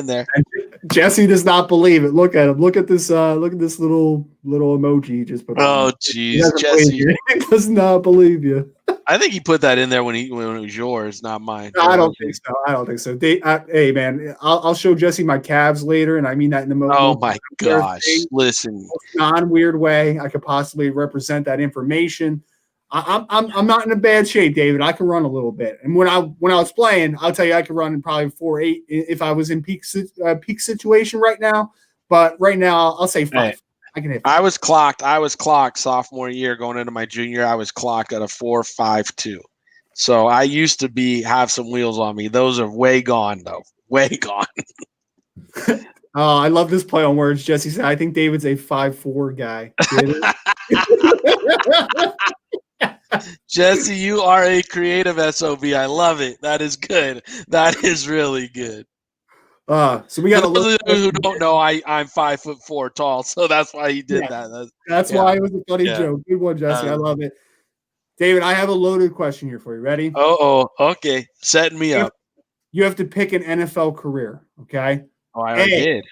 there. And Jesse does not believe it. Look at him. Look at this. Look at this little emoji he just put. Oh, jeez, Jesse he does not believe you. I think he put that in there when it was yours, not mine. No, I don't think so. Hey, man, I'll show Jesse my calves later, and I mean that in the most. Oh my gosh! Listen, non-weird way I could possibly represent that information. I'm not in a bad shape, David. I can run a little bit, and when I was playing, I'll tell you I could run probably 4.8 if I was in peak situation right now. But right now, I'll say 5. Hey, I can hit 5. I was clocked sophomore year going into my junior. I was clocked at a 4.52. So I used to have some wheels on me. Those are way gone though. Way gone. Oh, I love this play on words. Jesse said, "I think David's a 5'4" guy." Jesse, you are a creative SOB. I love it. That is good. That is really good. So we got a little who don't know. I'm 5'4" tall, so that's why he did that. That's why it was a funny joke. Good one, Jesse. I love it. David, I have a loaded question here for you. Ready? Okay. Setting me up. You have to pick an NFL career. Okay. Oh, I already did.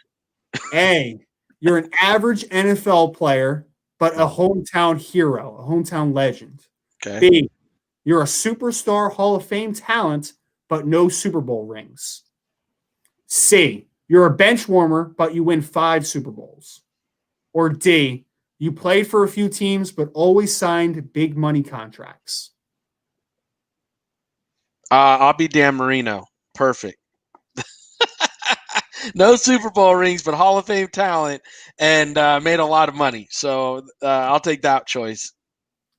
A, you're an average NFL player, but a hometown hero, a hometown legend. Okay. B, you're a superstar Hall of Fame talent, but no Super Bowl rings. C, you're a bench warmer, but you win 5 Super Bowls. Or D, you played for a few teams, but always signed big money contracts. I'll be Dan Marino. Perfect. No Super Bowl rings, but Hall of Fame talent and made a lot of money. So I'll take that choice.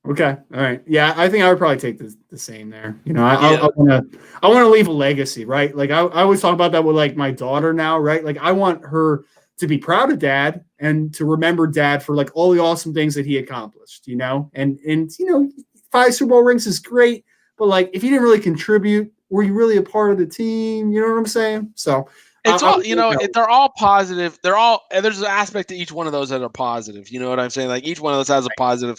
Okay. All right. Yeah, I think I would probably take the same there. I want to leave a legacy, right? Like I always talk about that with like my daughter now, right? Like I want her to be proud of dad and to remember dad for like all the awesome things that he accomplished, and 5 Super Bowl rings is great, but like if you didn't really contribute, were you really a part of the team? You know what I'm saying? So it's all, they're all positive. There's an aspect to each one of those that are positive. You know what I'm saying? Like each one of those has a positive,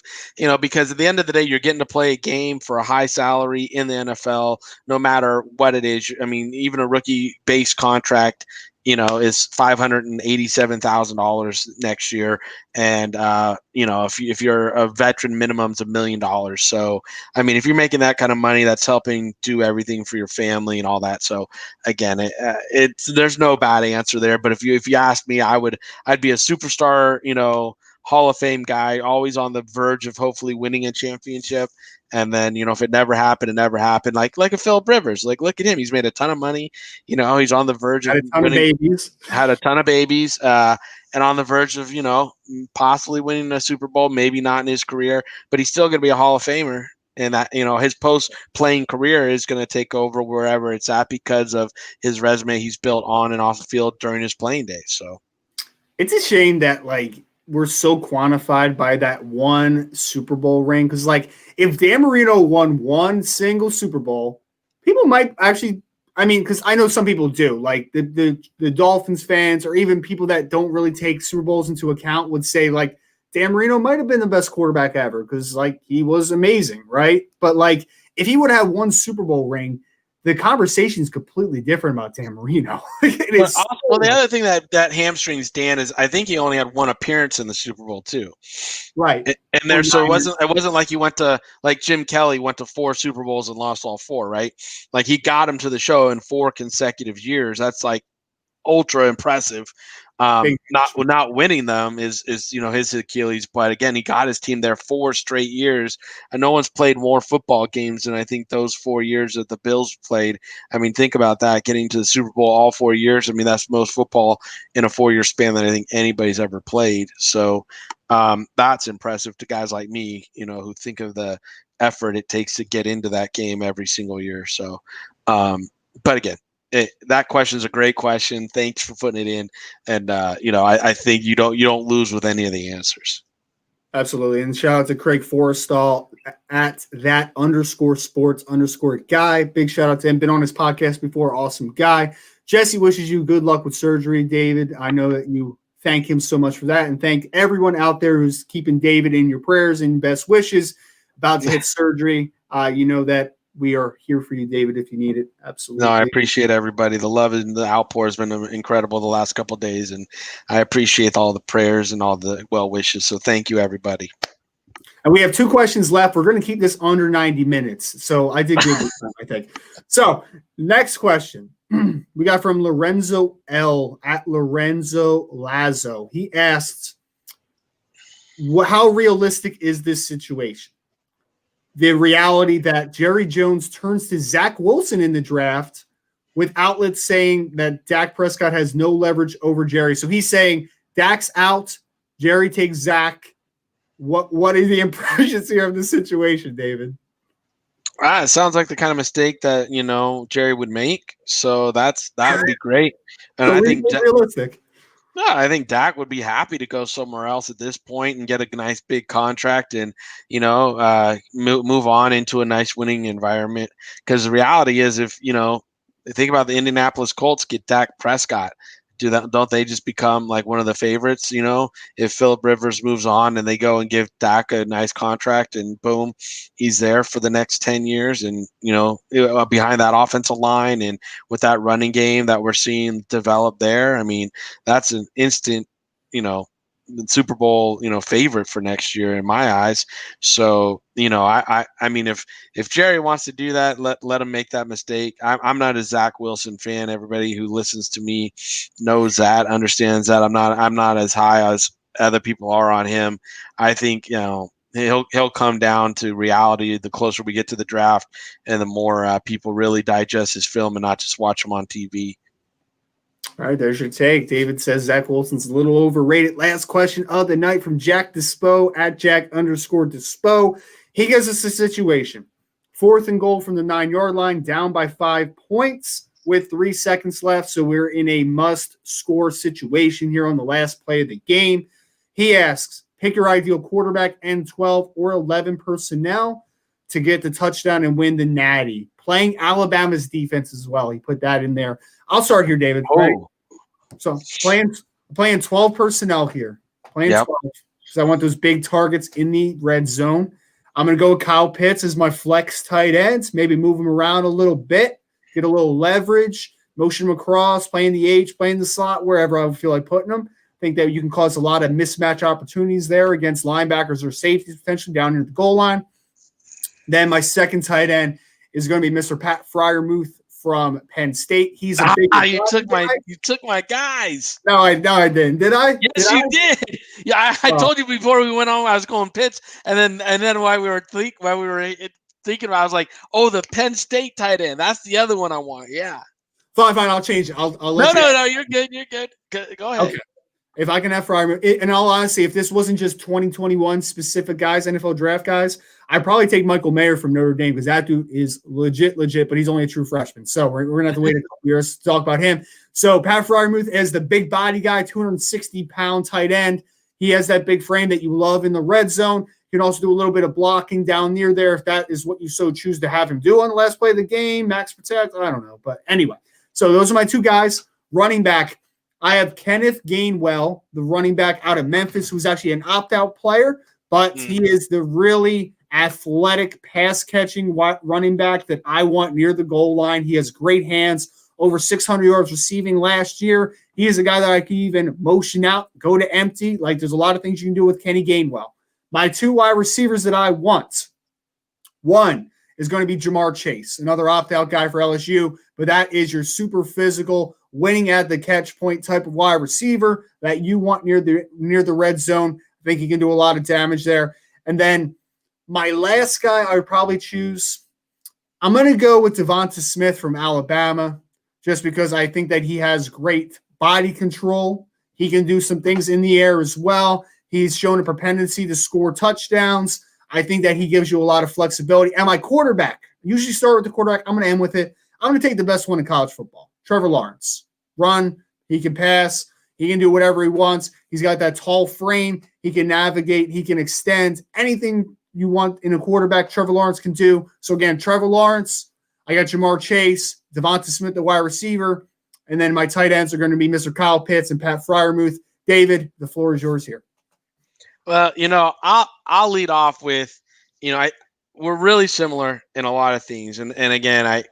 because at the end of the day, you're getting to play a game for a high salary in the NFL, no matter what it is. I mean, even a rookie base contract, is $587,000 next year. And, if you're a veteran, minimum's $1 million. So, I mean, if you're making that kind of money, that's helping do everything for your family and all that. So again, there's no bad answer there, but if you ask me, I'd be a superstar, Hall of Fame guy, always on the verge of hopefully winning a championship. And then, if it never happened, it never happened. Like a Philip Rivers, like look at him. He's made a ton of money. He's on the verge of winning, had a ton of babies, and on the verge of, possibly winning a Super Bowl, maybe not in his career, but he's still going to be a Hall of Famer. And that, his post-playing career is going to take over wherever it's at because of his resume he's built on and off the field during his playing days. So it's a shame that we're so quantified by that one Super Bowl ring. Because if Dan Marino won one single Super Bowl, people might actually, because I know some people do, like the Dolphins fans or even people that don't really take Super Bowls into account would say Dan Marino might have been the best quarterback ever because he was amazing, right? But if he would have one Super Bowl ring, the conversation is completely different about Dan Marino. Well, the other thing that hamstrings Dan is I think he only had one appearance in the Super Bowl too. Right. And so it wasn't like he went to, like Jim Kelly went to 4 Super Bowls and lost all 4, right? Like he got him to the show in 4 consecutive years. That's like ultra impressive. Not winning them is his Achilles, but again, he got his team there 4 straight years, and no one's played more football games than I think those 4 years that the Bills played. I mean, think about that, getting to the Super Bowl all 4 years. I mean, that's most football in a 4-year span that I think anybody's ever played. So that's impressive to guys like me, who think of the effort it takes to get into that game every single year. So, but again, that question is a great question. Thanks for putting it in, and I think you don't lose with any of the answers. Absolutely, and shout out to Craig Forrestall at @that_sports_guy. Big shout out to him. Been on his podcast before. Awesome guy. Jesse wishes you good luck with surgery, David. I know that you thank him so much for that, and thank everyone out there who's keeping David in your prayers and best wishes. About to hit surgery. You know that we are here for you, David, if you need it. Absolutely. No, I appreciate everybody. The love and the outpour has been incredible the last couple of days, and I appreciate all the prayers and all the well wishes. So thank you, everybody. And we have 2 questions left. We're going to keep this under 90 minutes. So I did good this time, I think. So next question we got from Lorenzo L. at Lorenzo Lazo. He asked, how realistic is this situation? The reality that Jerry Jones turns to Zach Wilson in the draft, with outlets saying that Dak Prescott has no leverage over Jerry. So he's saying Dak's out, Jerry takes Zach. What are the impressions here of the situation, David? It sounds like the kind of mistake that Jerry would make. So that would be great. And so I think realistic. No, I think Dak would be happy to go somewhere else at this point and get a nice big contract and, move on into a nice winning environment. Because the reality is, if, think about the Indianapolis Colts get Dak Prescott, don't they just become like one of the favorites? If Phillip Rivers moves on and they go and give Dak a nice contract and boom, he's there for the next 10 years. And, behind that offensive line and with that running game that we're seeing develop there, I mean, that's an instant, Super Bowl, favorite for next year in my eyes. So, I mean, if Jerry wants to do that, let him make that mistake. I'm not a Zach Wilson fan. Everybody who listens to me knows that, understands that. I'm not as high as other people are on him. I think, he'll come down to reality the closer we get to the draft and the more people really digest his film and not just watch him on TV. All right, there's your take. David says Zach Wilson's a little overrated. Last question of the night from Jack Dispo at Jack_Dispo. He gives us a situation. 4th and goal from the 9-yard line, down by 5 points with 3 seconds left. So we're in a must-score situation here on the last play of the game. He asks, pick your ideal quarterback and 12 or 11 personnel to get the touchdown and win the Natty. Playing Alabama's defense as well. He put that in there. I'll start here, David. Right? So playing 12 personnel here. Playing 12 because I want those big targets in the red zone. I'm going to go with Kyle Pitts as my flex tight ends. Maybe move him around a little bit, get a little leverage, motion him across, playing the H, playing the slot, wherever I feel like putting him. I think that you can cause a lot of mismatch opportunities there against linebackers or safeties potentially down near the goal line. Then my second tight end is going to be Mr. Pat Freiermuth from Penn State. He's a big you took my guys. No, I didn't. Did I? Yes, you did. Yeah, I told you before we went on. I was going Pitts, and then while we were thinking about, I was like, oh, the Penn State tight end. That's the other one I want. Yeah. Fine. I'll change it. I'll let you. No. You're good. Go ahead. Okay. If I can have Freiermuth, in all honesty, if this wasn't just 2021 specific guys, NFL draft guys, I'd probably take Michael Mayer from Notre Dame because that dude is legit, but he's only a true freshman. So we're going to have to wait a couple years to talk about him. So Pat Freiermuth is the big body guy, 260-pound tight end. He has that big frame that you love in the red zone. You can also do a little bit of blocking down near there if that is what you so choose to have him do on the last play of the game, max protect. I don't know. But anyway, so those are my 2 guys. Running back, I have Kenneth Gainwell, the running back out of Memphis, who's actually an opt-out player, but he is the really athletic, pass-catching running back that I want near the goal line. He has great hands, over 600 yards receiving last year. He is a guy that I can even motion out, go to empty. Like, there's a lot of things you can do with Kenny Gainwell. My 2 wide receivers that I want, one is going to be Jamar Chase, another opt-out guy for LSU, but that is your super physical, winning at the catch point type of wide receiver that you want near the red zone. I think he can do a lot of damage there. And then my last guy I would probably choose, I'm going to go with Devonta Smith from Alabama, just because I think that he has great body control. He can do some things in the air as well. He's shown a propensity to score touchdowns. I think that he gives you a lot of flexibility. And my quarterback, usually start with the quarterback. I'm going to end with it. I'm going to take the best one in college football, Trevor Lawrence. Run, he can pass, he can do whatever he wants. He's got that tall frame. He can navigate, he can extend. Anything you want in a quarterback, Trevor Lawrence can do. So again, Trevor Lawrence, I got Jamar Chase, Devonta Smith, the wide receiver, and then my tight ends are going to be Mr. Kyle Pitts and Pat Freiermuth. David, the floor is yours here. Well, I'll lead off with, we're really similar in a lot of things, and again,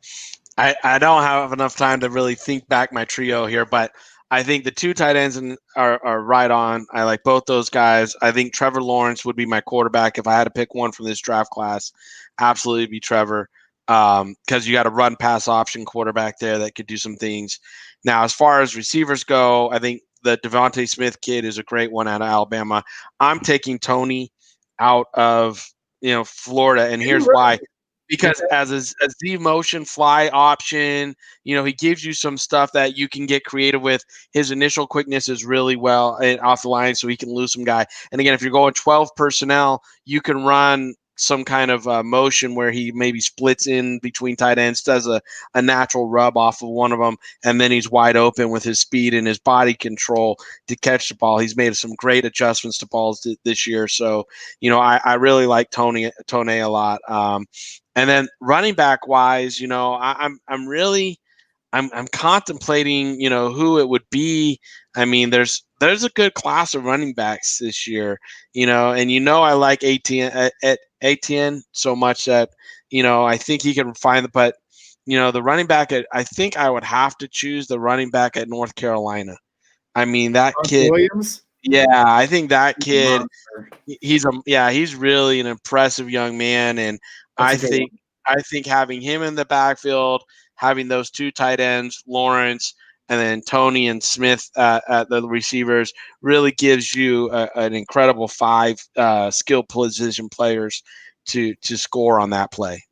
I don't have enough time to really think back my trio here, but I think the 2 tight ends are right on. I like both those guys. I think Trevor Lawrence would be my quarterback if I had to pick one from this draft class. Absolutely be Trevor, because you got a run-pass option quarterback there that could do some things. Now, as far as receivers go, I think the Devontae Smith kid is a great one out of Alabama. I'm taking Tony out of Florida, and here's why. Because as a Z motion fly option, he gives you some stuff that you can get creative with. His initial quickness is really well off the line, so he can lose some guy. And again, if you're going 12 personnel, you can run some kind of motion where he maybe splits in between tight ends, does a natural rub off of one of them, and then he's wide open with his speed and his body control to catch the ball. He's made some great adjustments to balls this year. So, I really like Tony a lot. And then running back wise, I'm contemplating, who it would be. I mean, there's a good class of running backs this year, and I like Etienne so much that, I think he can find but the running back I think I would have to choose the running back at North Carolina. I mean, that kid Williams. Yeah, I think that kid, he's really an impressive young man, and I think having him in the backfield, having those 2 tight ends, Lawrence and then Tony and Smith at the receivers, really gives you an incredible 5 skill position players to score on that play.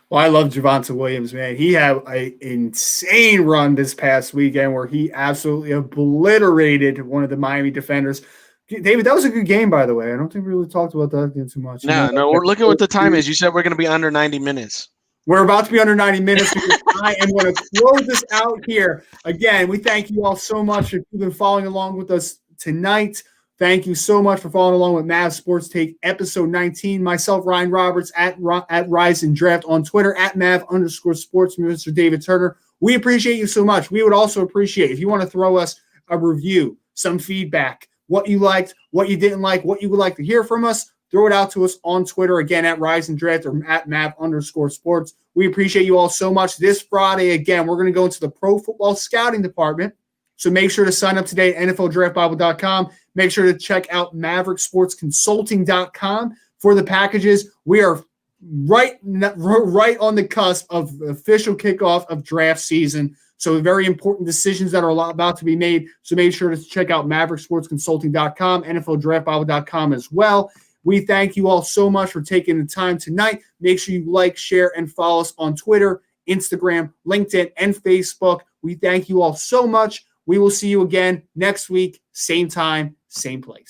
Well, I love Javonte Williams, man. He had an insane run this past weekend where he absolutely obliterated one of the Miami defenders. David, that was a good game, by the way. I don't think we really talked about that game too much. No, we're looking at what the time is. You said we're going to be under 90 minutes. We're about to be under 90 minutes because I am going to close this out here. Again, we thank you all so much if you've been following along with us tonight. Thank you so much for following along with Mav Sports Take episode 19. Myself, Ryan Roberts, at Rise and Draft on Twitter, at Mav_sports, Mr. David Turner. We appreciate you so much. We would also appreciate if you want to throw us a review, some feedback, what you liked, what you didn't like, what you would like to hear from us. Throw it out to us on Twitter, again, at Rise and Draft or at Mav_sports. We appreciate you all so much. This Friday, again, we're going to go into the pro football scouting department. So make sure to sign up today at NFLDraftBible.com. Make sure to check out MaverickSportsConsulting.com for the packages. We are right on the cusp of official kickoff of draft season. So very important decisions that are about to be made. So make sure to check out MaverickSportsConsulting.com, NFLDraftBible.com as well. We thank you all so much for taking the time tonight. Make sure you like, share, and follow us on Twitter, Instagram, LinkedIn, and Facebook. We thank you all so much. We will see you again next week, same time, same place.